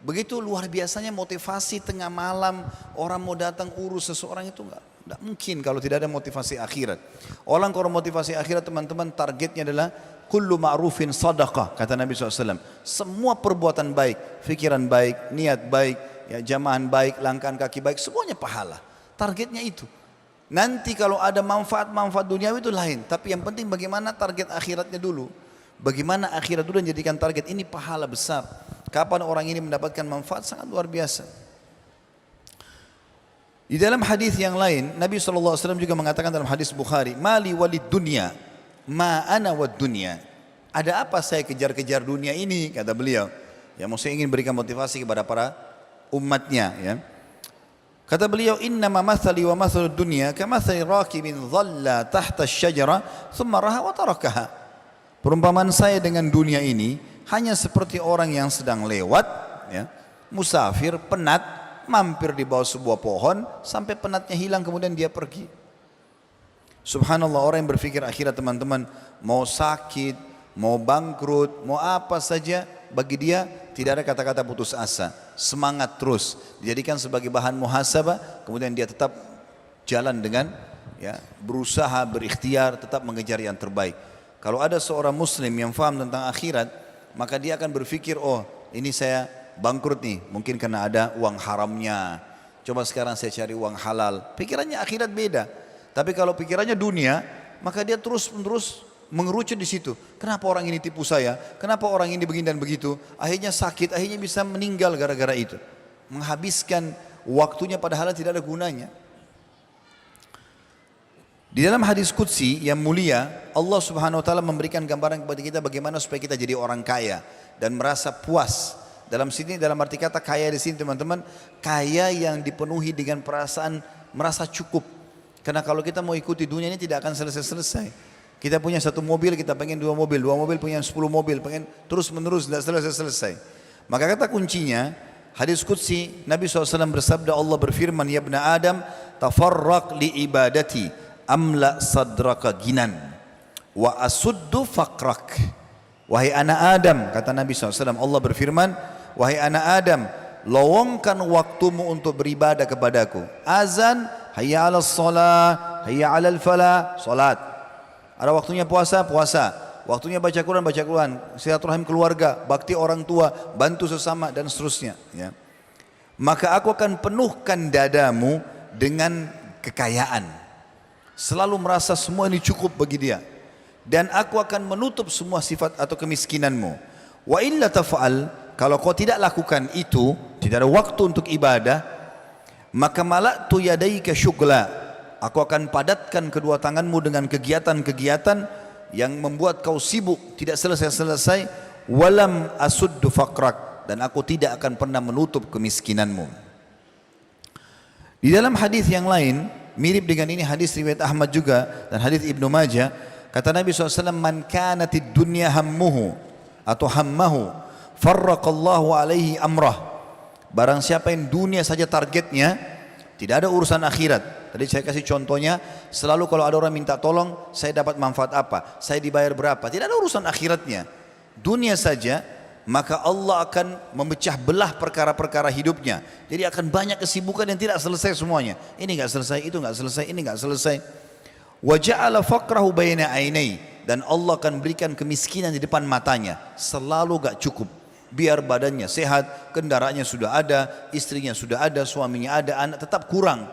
Begitu luar biasanya motivasi tengah malam, orang mau datang urus seseorang itu enggak mungkin kalau tidak ada motivasi akhirat. Orang kalau motivasi akhirat teman-teman targetnya adalah kullu ma'rufin sadaqah, kata Nabi SAW. Semua perbuatan baik, pikiran baik, niat baik, ya, jamahan baik, langkah kaki baik, semuanya pahala. Targetnya itu. Nanti kalau ada manfaat duniawi itu lain. Tapi yang penting bagaimana target akhiratnya dulu. Bagaimana akhirat dulu yang jadikan target. Ini pahala besar. Kapan orang ini mendapatkan manfaat sangat luar biasa. Di dalam hadis yang lain, Nabi SAW juga mengatakan dalam hadis Bukhari, Mali walid dunya, ma ana wad dunya. Ada apa saya kejar-kejar dunia ini, kata beliau. Ya, maksudnya ingin berikan motivasi kepada para umatnya. Ya. Kata beliau, innama mathali wa mathalud dunya kamathali rakibin dhalla tahta syajara thumma raha wa tarakaha. Perumpamaan saya dengan dunia ini hanya seperti orang yang sedang lewat, ya, musafir, penat, mampir di bawah sebuah pohon sampai penatnya hilang kemudian dia pergi. Subhanallah, orang yang berpikir akhirat teman-teman, mau sakit, mau bangkrut, mau apa saja, bagi dia tidak ada kata-kata putus asa, semangat terus, dijadikan sebagai bahan muhasabah, kemudian dia tetap jalan dengan, ya, berusaha, berikhtiar, tetap mengejar yang terbaik. Kalau ada seorang muslim yang faham tentang akhirat, maka dia akan berpikir, oh ini saya bangkrut nih, mungkin karena ada uang haramnya, coba sekarang saya cari uang halal. Pikirannya akhirat beda. Tapi kalau pikirannya dunia, maka dia terus-menerus mengerucut di situ. Kenapa orang ini tipu saya? Kenapa orang ini begini dan begitu? Akhirnya sakit, akhirnya bisa meninggal gara-gara itu. Menghabiskan waktunya padahal tidak ada gunanya. Di dalam hadis qudsi yang mulia, Allah Subhanahu wa taala memberikan gambaran kepada kita bagaimana supaya kita jadi orang kaya dan merasa puas. Dalam sini, dalam arti kata kaya di sini teman-teman, kaya yang dipenuhi dengan perasaan merasa cukup. Karena kalau kita mau ikuti dunia ini tidak akan selesai-selesai. Kita punya satu mobil, kita pengen dua mobil punya 10 mobil, pengen terus menerus tidak selesai-selesai. Maka kata kuncinya, hadis qudsi, Nabi SAW bersabda, Allah berfirman, ya ibna Adam, tafarraq li ibadati, amla sadraka ginan, wa asuddu faqrak. Wahai anak Adam, kata Nabi SAW, Allah berfirman, wahai anak Adam, lowongkan waktumu untuk beribadah kepadaku. Azan, hayya ala salat, hayya ala falah, salat. Ada waktunya puasa, puasa. Waktunya baca Quran, baca Quran. Silaturahim keluarga, bakti orang tua, bantu sesama dan seterusnya. Ya. Maka aku akan penuhkan dadamu dengan kekayaan. Selalu merasa semua ini cukup bagi dia. Dan aku akan menutup semua sifat atau kemiskinanmu. Wa illa tafa'al, kalau kau tidak lakukan itu, tidak ada waktu untuk ibadah, maka mala'tu yadaika syughla. Aku akan padatkan kedua tanganmu dengan kegiatan-kegiatan yang membuat kau sibuk, tidak selesai-selesai. Walam asuddu faqrak, dan aku tidak akan pernah menutup kemiskinanmu. Di dalam hadis yang lain, mirip dengan ini hadis riwayat Ahmad juga dan hadis Ibnu Majah, kata Nabi SAW, man kanatid dunya hammuhu atau hammahu farraqallahu alaihi amrah. Barang siapa yang dunia saja targetnya, tidak ada urusan akhirat. Tadi saya kasih contohnya, selalu kalau ada orang minta tolong, saya dapat manfaat apa, saya dibayar berapa, tidak ada urusan akhiratnya. Dunia saja, maka Allah akan memecah belah perkara-perkara hidupnya. Jadi akan banyak kesibukan yang tidak selesai semuanya. Ini enggak selesai, itu enggak selesai, ini enggak selesai. Wa ja'ala faqrahu baina ainai, dan Allah akan berikan kemiskinan di depan matanya, selalu enggak cukup. Biar badannya sehat, kendaraannya sudah ada, istrinya sudah ada, suaminya ada, anak tetap kurang.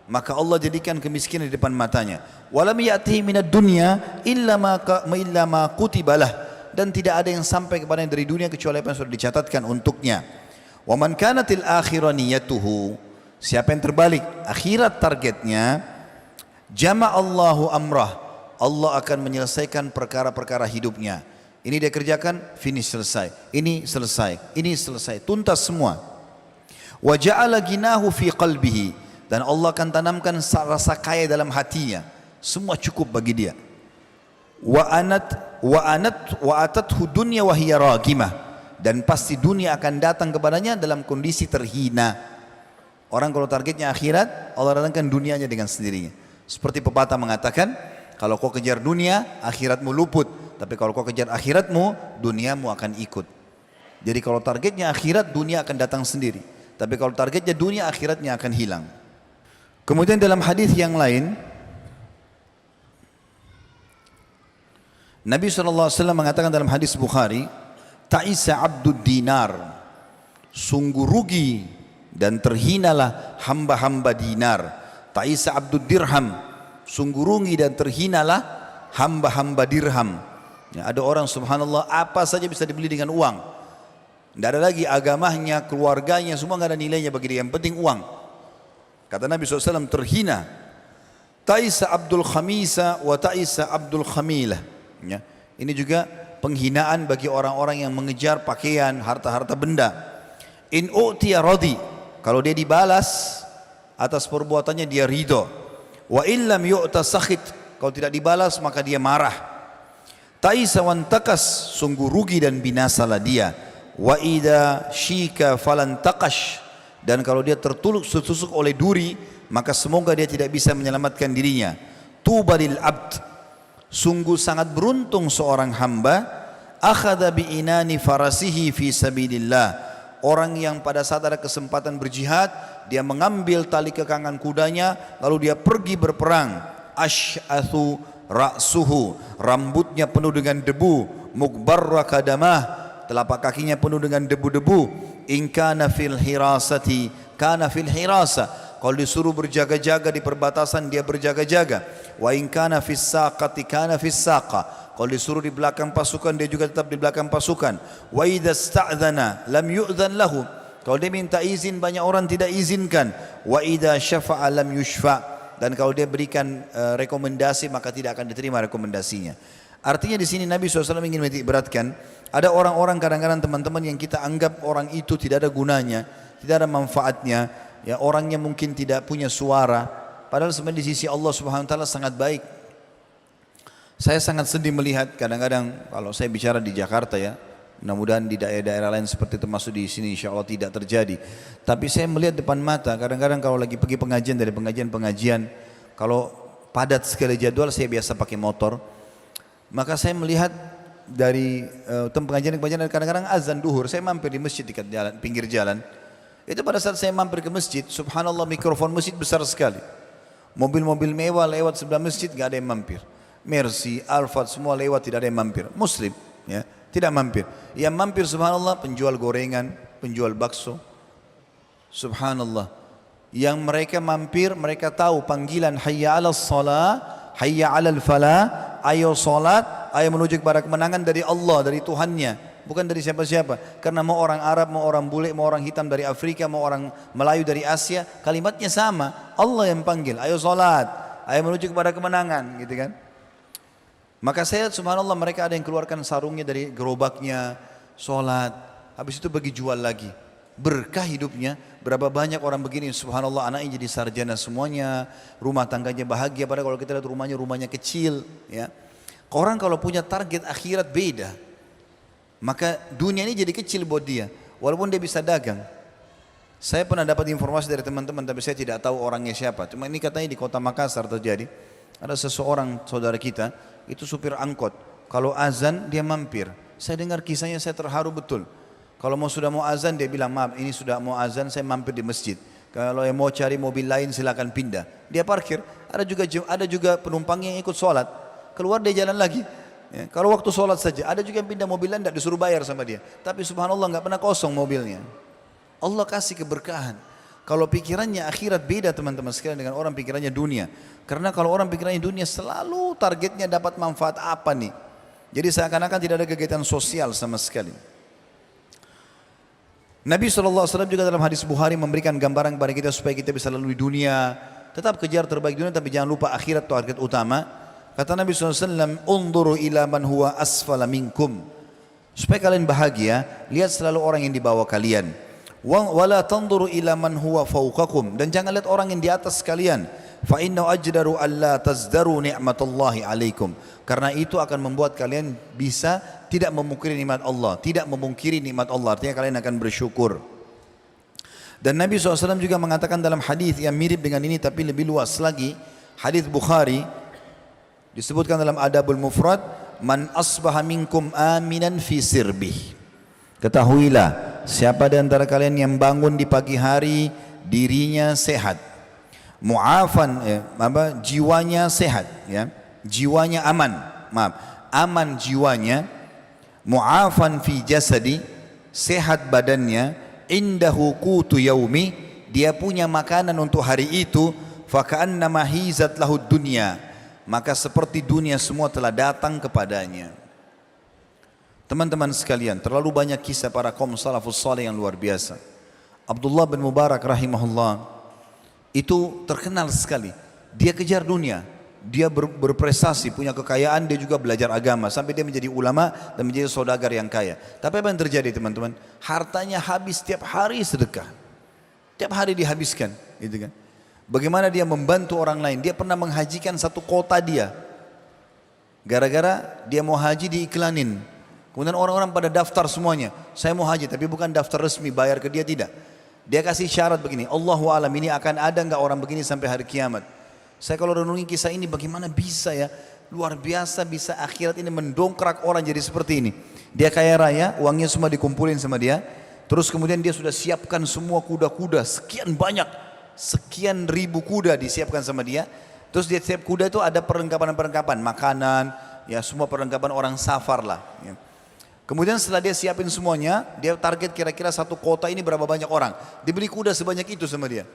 Maka Allah jadikan kemiskinan di depan matanya. Walam ya'tihi minad dunya illa ma kutibalah, dan tidak ada yang sampai kepadanya dari dunia kecuali apa yang sudah dicatatkan untuknya. Wa man kanatil akhiraniyatuhu, siapa yang terbalik akhirat targetnya, jama'allahu amrah, Allah akan menyelesaikan perkara-perkara hidupnya. Ini dia kerjakan, finish, selesai. Ini selesai, ini selesai, tuntas semua. Wa ja'ala ginahu fi qalbihi, dan Allah akan tanamkan rasa kaya dalam hatinya, semua cukup bagi dia. Wa anat wa atathu dunya wa hiya ragimah, dan pasti dunia akan datang kepadanya dalam kondisi terhina. Orang kalau targetnya akhirat, Allah datangkan dunianya dengan sendirinya. Seperti pepatah mengatakan, kalau kau kejar dunia, akhiratmu luput. Tapi kalau kau kejar akhiratmu, duniamu akan ikut. Jadi kalau targetnya akhirat, dunia akan datang sendiri. Tapi kalau targetnya dunia, akhiratnya akan hilang. Kemudian dalam hadis yang lain, Nabi SAW mengatakan dalam hadis Bukhari, ta'isa abdud dinar, sungguh rugi dan terhinalah hamba-hamba dinar. Ta'isa abdud dirham, sungguh rugi dan terhinalah hamba-hamba dirham. Ya, ada orang subhanallah apa saja bisa dibeli dengan uang. Tidak ada lagi agamanya, keluarganya, semua tidak ada nilainya bagi dia, yang penting uang. Kata Nabi SAW, terhina. Ta'isa abdul khamisa wa ta'isa abdul khamilah. Ya, ini juga penghinaan bagi orang-orang yang mengejar pakaian, harta-harta benda. In u'tiya radhi, kalau dia dibalas atas perbuatannya dia ridho. Wa illam yu'ta sakhit, kalau tidak dibalas maka dia marah. Ta'isa wantakas, sungguh rugi dan binasalah dia. Wa idha shika falantaqash, dan kalau dia tertusuk oleh duri, maka semoga dia tidak bisa menyelamatkan dirinya. Tuba lil abd, sungguh sangat beruntung seorang hamba, akhadha bi'inani farasihi fi sabilillah, orang yang pada saat ada kesempatan berjihad, dia mengambil tali kekangan kudanya lalu dia pergi berperang. Ash'athu ra'suhu, rambutnya penuh dengan debu, mukbarra kadamah, telapak kakinya penuh dengan debu-debu. In kana fil hirasati kana fil hirasa, kalau disuruh berjaga-jaga di perbatasan dia berjaga-jaga. Wa in kana fis saqati kana fis saqa, kalau disuruh di belakang pasukan dia juga tetap di belakang pasukan. Wa idza sta'dzana lam yu'dzan lahu, kalau dia minta izin banyak orang tidak izinkan. Wa idza syafa'a lam yushfa, dan kalau dia berikan rekomendasi maka tidak akan diterima rekomendasinya. Artinya di sini Nabi SAW ingin menitikberatkan, ada orang-orang kadang-kadang teman-teman yang kita anggap orang itu tidak ada gunanya, tidak ada manfaatnya, ya orangnya mungkin tidak punya suara, padahal sebenarnya di sisi Allah Subhanahu wa taala sangat baik. Saya sangat sedih melihat kadang-kadang kalau saya bicara di Jakarta ya, mudah-mudahan di daerah-daerah lain seperti termasuk di sini insya Allah tidak terjadi. Tapi saya melihat depan mata kadang-kadang kalau lagi pergi pengajian, dari pengajian, kalau padat sekali jadwal, saya biasa pakai motor, maka saya melihat dari pengajian kadang-kadang azan duhur, saya mampir di masjid dekat jalan, pinggir jalan. Itu pada saat saya mampir ke masjid, subhanallah mikrofon masjid besar sekali. Mobil-mobil mewah lewat sebelah masjid, gak ada yang mampir. Mercy, Alphard semua lewat, tidak ada yang mampir. Muslim, ya, tidak mampir. Yang mampir subhanallah penjual gorengan, penjual bakso. Subhanallah. Yang mereka mampir, mereka tahu panggilan hayya 'alas shalah, hayya 'alal falah, ayo salat, ayo menuju kepada kemenangan dari Allah, dari Tuhannya. Bukan dari siapa-siapa. Karena mau orang Arab, mau orang bule, mau orang hitam dari Afrika, mau orang Melayu dari Asia, kalimatnya sama. Allah yang panggil, ayo salat, ayo menuju kepada kemenangan, gitu kan. Maka saya subhanallah mereka ada yang keluarkan sarungnya dari gerobaknya, salat, habis itu pergi jual lagi. Berkah hidupnya. Berapa banyak orang begini subhanallah, anaknya jadi sarjana semuanya, rumah tangganya bahagia, padahal kalau kita lihat rumahnya kecil, ya. Orang kalau punya target akhirat beda, maka dunia ini jadi kecil buat dia, walaupun dia bisa dagang. Saya pernah dapat informasi dari teman-teman, tapi saya tidak tahu orangnya siapa. Cuma ini katanya di kota Makassar terjadi. Ada seseorang saudara kita, itu supir angkot. Kalau azan dia mampir. Saya dengar kisahnya, saya terharu betul. Kalau sudah mau azan dia bilang, maaf ini sudah mau azan, saya mampir di masjid. Kalau yang mau cari mobil lain silakan pindah. Dia parkir. Ada juga penumpang yang ikut sholat. Keluar dia jalan lagi. Ya, kalau waktu sholat saja, ada juga yang pindah mobil lain tidak disuruh bayar sama dia. Tapi subhanallah nggak pernah kosong mobilnya. Allah kasih keberkahan. Kalau pikirannya akhirat beda teman-teman sekalian dengan orang pikirannya dunia. Karena kalau orang pikirannya dunia selalu targetnya dapat manfaat apa nih. Jadi seakan-akan tidak ada kegiatan sosial sama sekali. Nabi SAW juga dalam hadis Bukhari memberikan gambaran kepada kita supaya kita bisa lalui dunia. Tetap kejar terbaik dunia tapi jangan lupa akhirat target utama. Kata Nabi SAW, unduru ila man huwa asfala minkum. Supaya kalian bahagia, lihat selalu orang yang di bawah kalian. Wala tanduru ila man huwa fawqakum, dan jangan lihat orang yang di atas kalian. Fa inna ajdaru alla tazdaru ni'matallahi alaikum. Karena itu akan membuat kalian bisa tidak memungkiri nikmat Allah, tidak memungkiri nikmat Allah. Artinya kalian akan bersyukur. Dan Nabi SAW juga mengatakan dalam hadis yang mirip dengan ini tapi lebih luas lagi, hadis Bukhari disebutkan dalam Adabul Mufrad, man asbaha minkum aminan fi sirbih. Ketahuilah, siapa di antara kalian yang bangun di pagi hari dirinya sehat, mu'afan, jiwanya sehat, ya, jiwanya aman, aman jiwanya, mu'afan fi jasadi, sehat badannya, indahu qutu yaumi, dia punya makanan untuk hari itu, faka'annama hizat lahu dunya, maka seperti dunia semua telah datang kepadanya. Teman-teman sekalian, terlalu banyak kisah para kaum salafus saleh yang luar biasa. Abdullah bin Mubarak rahimahullah itu terkenal sekali. Dia kejar dunia, dia berprestasi, punya kekayaan, dia juga belajar agama sampai dia menjadi ulama dan menjadi saudagar yang kaya. Tapi apa yang terjadi teman-teman? Hartanya habis tiap hari sedekah, tiap hari dihabiskan, gitu kan? Bagaimana dia membantu orang lain? Dia pernah menghajikan satu kota dia, gara-gara dia mau haji diiklanin. Kemudian orang-orang pada daftar semuanya, saya mau haji, tapi bukan daftar resmi, bayar ke dia, tidak. Dia kasih syarat begini, Allahu a'lam, ini akan ada enggak orang begini sampai hari kiamat. Saya kalau renungi kisah ini, bagaimana bisa ya, luar biasa bisa akhirat ini mendongkrak orang jadi seperti ini. Dia kaya raya, uangnya semua dikumpulin sama dia, terus kemudian dia sudah siapkan semua kuda-kuda, sekian banyak, sekian ribu kuda disiapkan sama dia. Terus di setiap kuda itu ada perlengkapan-perlengkapan, makanan, ya semua perlengkapan orang safar lah, ya. Kemudian setelah dia siapin semuanya, dia target kira-kira satu kota ini berapa banyak orang. Dibeli kuda sebanyak itu sama dia.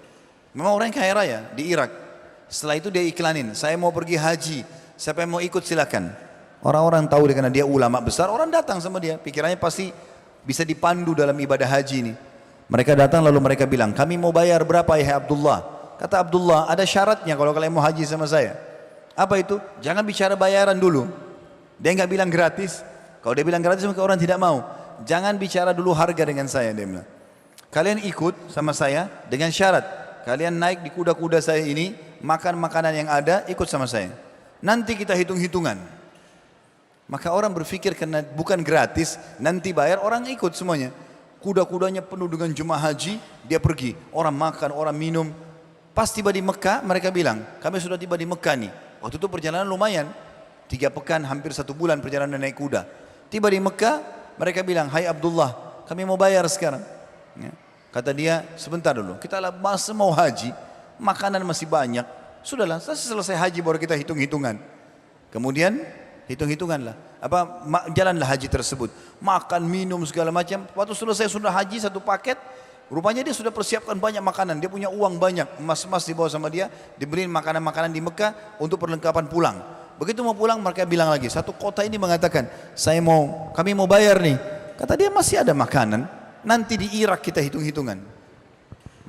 Memang orang yang kaya raya di Irak. Setelah itu dia iklanin, saya mau pergi haji, siapa yang mau ikut silakan. Orang-orang tahu karena dia ulama besar, orang datang sama dia. Pikirannya pasti bisa dipandu dalam ibadah haji ini. Mereka datang lalu mereka bilang, kami mau bayar berapa ya Abdullah? Kata Abdullah, ada syaratnya kalau kalian mau haji sama saya. Apa itu? Jangan bicara bayaran dulu. Dia nggak bilang gratis. Kalau dia bilang gratis maka orang tidak mau. Jangan bicara dulu harga dengan saya, dia bilang. Kalian ikut sama saya dengan syarat. Kalian naik di kuda-kuda saya ini, makan makanan yang ada, ikut sama saya. Nanti kita hitung-hitungan. Maka orang berpikir karena bukan gratis, nanti bayar, orang ikut semuanya. Kuda-kudanya penuh dengan jemaah haji, dia pergi. Orang makan, orang minum. Pas tiba di Mekah, mereka bilang, kami sudah tiba di Mekah nih. Waktu itu perjalanan lumayan. 3 pekan, hampir 1 bulan perjalanan naik kuda. Tiba di Mekah, mereka bilang, hai Abdullah, kami mau bayar sekarang. Ya. Kata dia, sebentar dulu, kita masih mau haji, makanan masih banyak. Sudahlah, selesai haji baru kita hitung-hitungan. Kemudian, hitung-hitunganlah. Jalanlah haji tersebut. Makan, minum, segala macam. Waktu selesai sudah haji 1 paket, rupanya dia sudah persiapkan banyak makanan. Dia punya uang banyak, emas-emas dibawa sama dia, dibeliin makanan-makanan di Mekah untuk perlengkapan pulang. Begitu mau pulang mereka bilang lagi, satu kota ini mengatakan, kami mau bayar nih. Kata dia masih ada makanan, nanti di Irak kita hitung-hitungan.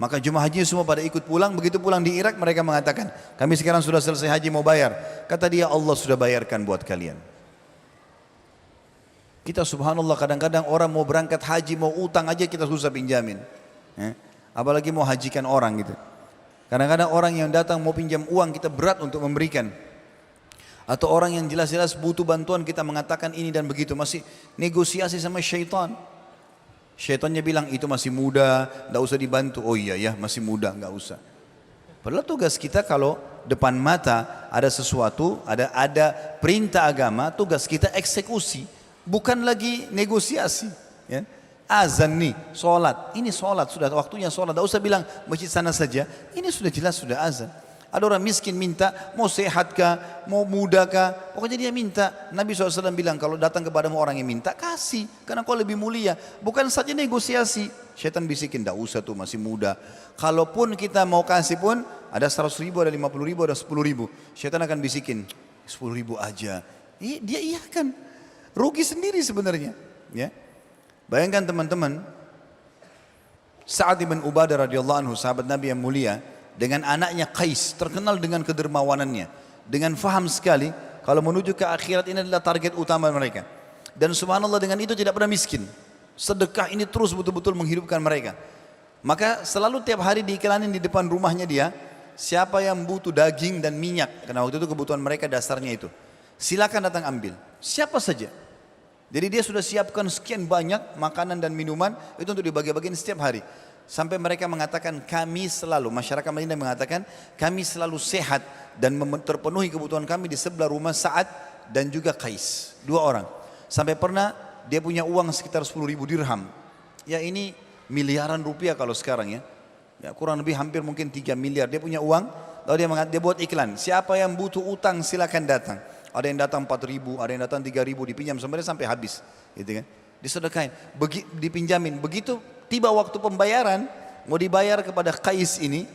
Maka jemaah haji semua pada ikut pulang, begitu pulang di Irak mereka mengatakan, kami sekarang sudah selesai haji mau bayar. Kata dia, Allah sudah bayarkan buat kalian. Kita subhanallah kadang-kadang orang mau berangkat haji, mau utang aja kita susah pinjamin. Apalagi mau hajikan orang gitu. Kadang-kadang orang yang datang mau pinjam uang kita berat untuk memberikan. Atau orang yang jelas-jelas butuh bantuan kita mengatakan ini dan begitu, masih negosiasi sama syaitan. Syaitannya bilang itu masih muda, tidak usah dibantu. Oh iya ya masih muda, nggak usah. Padahal tugas kita kalau depan mata ada sesuatu, ada perintah agama, tugas kita eksekusi, bukan lagi negosiasi. Ya. Azan nih, sholat, ini sholat sudah waktunya sholat, tidak usah bilang masjid sana saja, ini sudah jelas sudah azan. Ada orang miskin minta, mau sehat kah, mau muda kah, pokoknya dia minta. Nabi SAW bilang kalau datang kepadamu orang yang minta, kasih, karena kau lebih mulia. Bukan saja negosiasi. Syaitan bisikin, tidak usah tuh masih muda. Kalaupun kita mau kasih pun, ada 100 ribu, ada 50 ribu, ada 10 ribu. Syaitan akan bisikin, 10 ribu aja. Dia iya kan, rugi sendiri sebenarnya. Ya. Bayangkan teman-teman, Sa'ad bin Ubadah radhiyallahu anhu, sahabat Nabi yang mulia, dengan anaknya Qais, terkenal dengan kedermawanannya, dengan faham sekali kalau menuju ke akhirat ini adalah target utama mereka. Dan subhanallah dengan itu tidak pernah miskin. Sedekah ini terus betul-betul menghidupkan mereka. Maka selalu tiap hari diiklanin di depan rumahnya dia, siapa yang butuh daging dan minyak, karena waktu itu kebutuhan mereka dasarnya itu, silakan datang ambil, siapa saja. Jadi dia sudah siapkan sekian banyak makanan dan minuman itu untuk dibagi-bagiin setiap hari. Sampai mereka mengatakan kami selalu, masyarakat Madinah mengatakan kami selalu sehat dan terpenuhi kebutuhan kami di sebelah rumah Sa'ad dan juga Qais, dua orang. Sampai pernah dia punya uang sekitar 10.000 dirham. Ya ini miliaran rupiah kalau sekarang ya. Ya kurang lebih hampir mungkin 3 miliar. Dia punya uang, lalu dia buat iklan. Siapa yang butuh utang silakan datang. Ada yang datang 4.000, ada yang datang 3.000, dipinjam sampai habis, gitu kan? Disedekahin, dipinjamin. Begitu tiba waktu pembayaran, mau dibayar kepada Qais ini,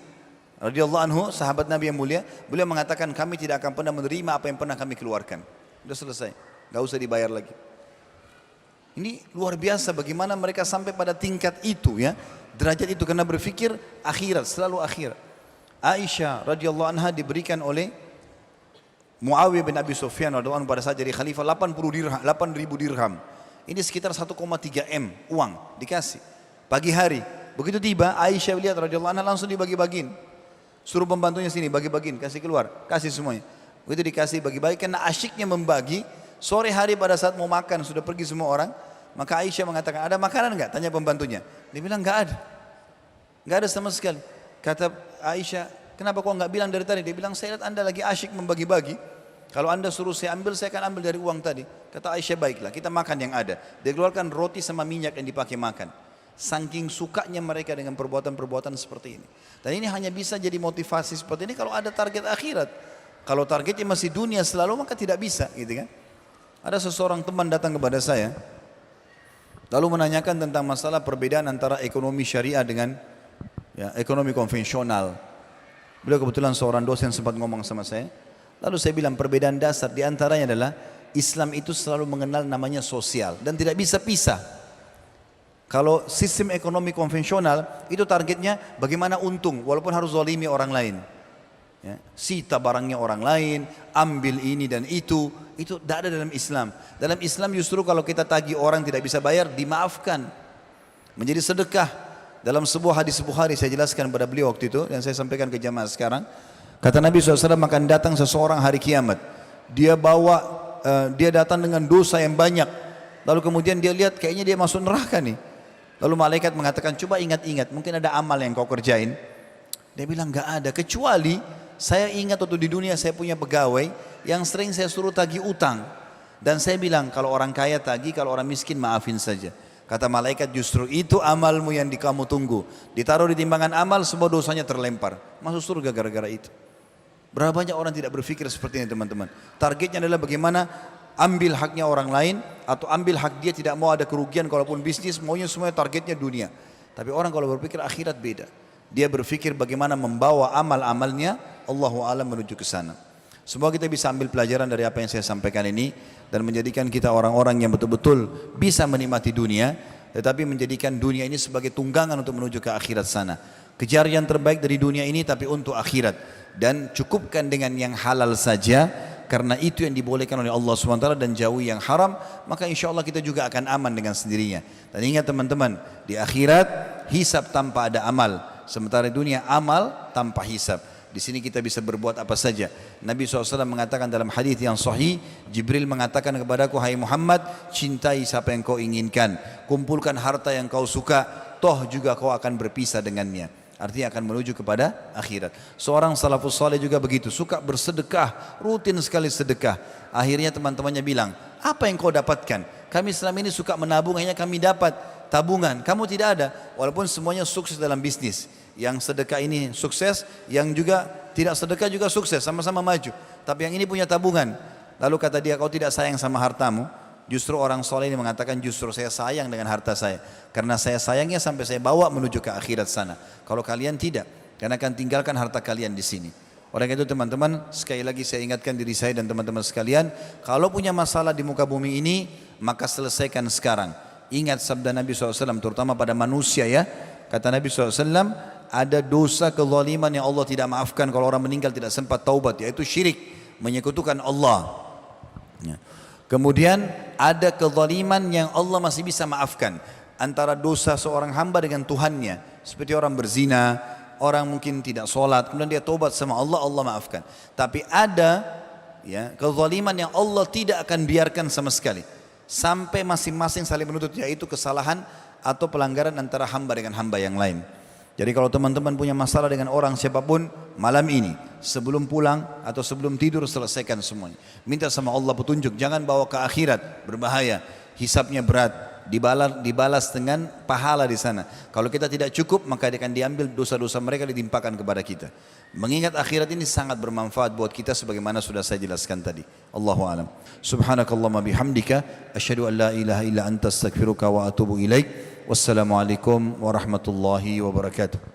radhiyallahu anhu, sahabat Nabi yang mulia, beliau mengatakan kami tidak akan pernah menerima apa yang pernah kami keluarkan. Sudah selesai, nggak usah dibayar lagi. Ini luar biasa bagaimana mereka sampai pada tingkat itu ya, derajat itu karena berpikir akhirat, selalu akhirat. Aisyah radhiyallahu anha diberikan oleh Muawiyah bin Abi Sufyan radhiyallahu anhu pada saat jadi khalifah 8.000 dirham. Ini sekitar 1,3 M uang dikasih. Pagi hari, begitu tiba Aisyah lihat radhiyallahu anha langsung dibagi-bagiin. Suruh pembantunya sini bagi-bagiin, kasih keluar, kasih semuanya. Begitu dikasih bagi-bagi karena asyiknya membagi. Sore hari pada saat mau makan sudah pergi semua orang, maka Aisyah mengatakan ada makanan enggak? Tanya pembantunya. Dia bilang enggak ada. Enggak ada sama sekali. Kata Aisyah, kenapa kau enggak bilang dari tadi? Dia bilang saya lihat Anda lagi asyik membagi-bagi. Kalau Anda suruh saya ambil, saya akan ambil dari uang tadi. Kata Aisyah, baiklah, kita makan yang ada. Dia keluarkan roti sama minyak yang dipakai makan. Saking sukanya mereka dengan perbuatan-perbuatan seperti ini. Dan ini hanya bisa jadi motivasi seperti ini kalau ada target akhirat. Kalau targetnya masih dunia selalu, maka tidak bisa, gitu kan? Ada seseorang teman datang kepada saya, lalu menanyakan tentang masalah perbedaan antara ekonomi syariah dengan ekonomi konvensional. Beliau kebetulan seorang dosen sempat ngomong sama saya. Lalu saya bilang perbedaan dasar diantaranya adalah Islam itu selalu mengenal namanya sosial dan tidak bisa pisah. Kalau sistem ekonomi konvensional itu targetnya bagaimana untung walaupun harus zalimi orang lain. Ya, sita barangnya orang lain, ambil ini dan itu tidak ada dalam Islam. Dalam Islam justru kalau kita tagih orang tidak bisa bayar, dimaafkan. Menjadi sedekah. Dalam sebuah hadis Bukhari saya jelaskan pada beliau waktu itu dan saya sampaikan ke jamaah sekarang. Kata Nabi SAW akan datang seseorang hari kiamat. Dia datang dengan dosa yang banyak. Lalu kemudian dia lihat kayaknya dia masuk neraka nih. Lalu malaikat mengatakan coba ingat-ingat mungkin ada amal yang kau kerjain. Dia bilang enggak ada kecuali saya ingat waktu di dunia saya punya pegawai yang sering saya suruh tagih utang. Dan saya bilang kalau orang kaya tagih, kalau orang miskin maafin saja. Kata malaikat justru itu amalmu yang kamu tunggu. Ditaruh di timbangan amal semua dosanya terlempar. Masuk surga gara-gara itu. Berapa banyak orang tidak berpikir seperti ini teman-teman. Targetnya adalah bagaimana ambil haknya orang lain atau ambil hak dia, tidak mau ada kerugian kalaupun bisnis, maunya semuanya targetnya dunia. Tapi orang kalau berpikir akhirat beda. Dia berpikir bagaimana membawa amal-amalnya Allahu a'lam menuju ke sana. Semoga kita bisa ambil pelajaran dari apa yang saya sampaikan ini dan menjadikan kita orang-orang yang betul-betul bisa menikmati dunia, tetapi menjadikan dunia ini sebagai tunggangan untuk menuju ke akhirat sana. Kejar yang terbaik dari dunia ini tapi untuk akhirat, dan cukupkan dengan yang halal saja karena itu yang dibolehkan oleh Allah SWT dan jauhi yang haram, maka insya Allah kita juga akan aman dengan sendirinya. Dan ingat teman-teman, di akhirat hisab tanpa ada amal, sementara di dunia amal tanpa hisab. Di sini kita bisa berbuat apa saja. Nabi SAW mengatakan dalam hadis yang sahih, Jibril mengatakan kepadaku, hai Muhammad, cintai siapa yang kau inginkan, kumpulkan harta yang kau suka, toh juga kau akan berpisah dengannya. Artinya akan menuju kepada akhirat. Seorang salafus saleh juga begitu, suka bersedekah, rutin sekali sedekah. Akhirnya teman-temannya bilang, apa yang kau dapatkan? Kami selama ini suka menabung, hanya kami dapat tabungan. Kamu tidak ada, walaupun semuanya sukses dalam bisnis. Yang sedekah ini sukses, yang juga tidak sedekah juga sukses, sama-sama maju. Tapi yang ini punya tabungan. Lalu kata dia, kau tidak sayang sama hartamu? Justru orang soleh ini mengatakan justru saya sayang dengan harta saya. Karena saya sayangnya sampai saya bawa menuju ke akhirat sana. Kalau kalian tidak, karena akan tinggalkan harta kalian di sini. Oleh itu teman-teman, sekali lagi saya ingatkan diri saya dan teman-teman sekalian, kalau punya masalah di muka bumi ini, maka selesaikan sekarang. Ingat sabda Nabi SAW, terutama pada manusia ya. Kata Nabi SAW, ada dosa kezaliman yang Allah tidak maafkan kalau orang meninggal tidak sempat taubat, yaitu syirik, menyekutukan Allah. Ya. Kemudian ada kezaliman yang Allah masih bisa maafkan, antara dosa seorang hamba dengan Tuhannya, seperti orang berzina, orang mungkin tidak sholat, kemudian dia tobat sama Allah, Allah maafkan. Tapi ada ya kezaliman yang Allah tidak akan biarkan sama sekali sampai masing-masing saling menuntut, yaitu kesalahan atau pelanggaran antara hamba dengan hamba yang lain. Jadi kalau teman-teman punya masalah dengan orang siapapun, malam ini sebelum pulang atau sebelum tidur selesaikan semuanya. Minta sama Allah petunjuk, jangan bawa ke akhirat, berbahaya. Hisabnya berat, dibalas dengan pahala di sana. Kalau kita tidak cukup, maka akan diambil dosa-dosa mereka ditimpakan kepada kita. Mengingat akhirat ini sangat bermanfaat buat kita sebagaimana sudah saya jelaskan tadi. Allahu a'lam. Subhanakallahumma bihamdika asyhadu an la ilaha illa anta astaghfiruka wa atubu ilaik. Wassalamualaikum warahmatullahi wabarakatuh.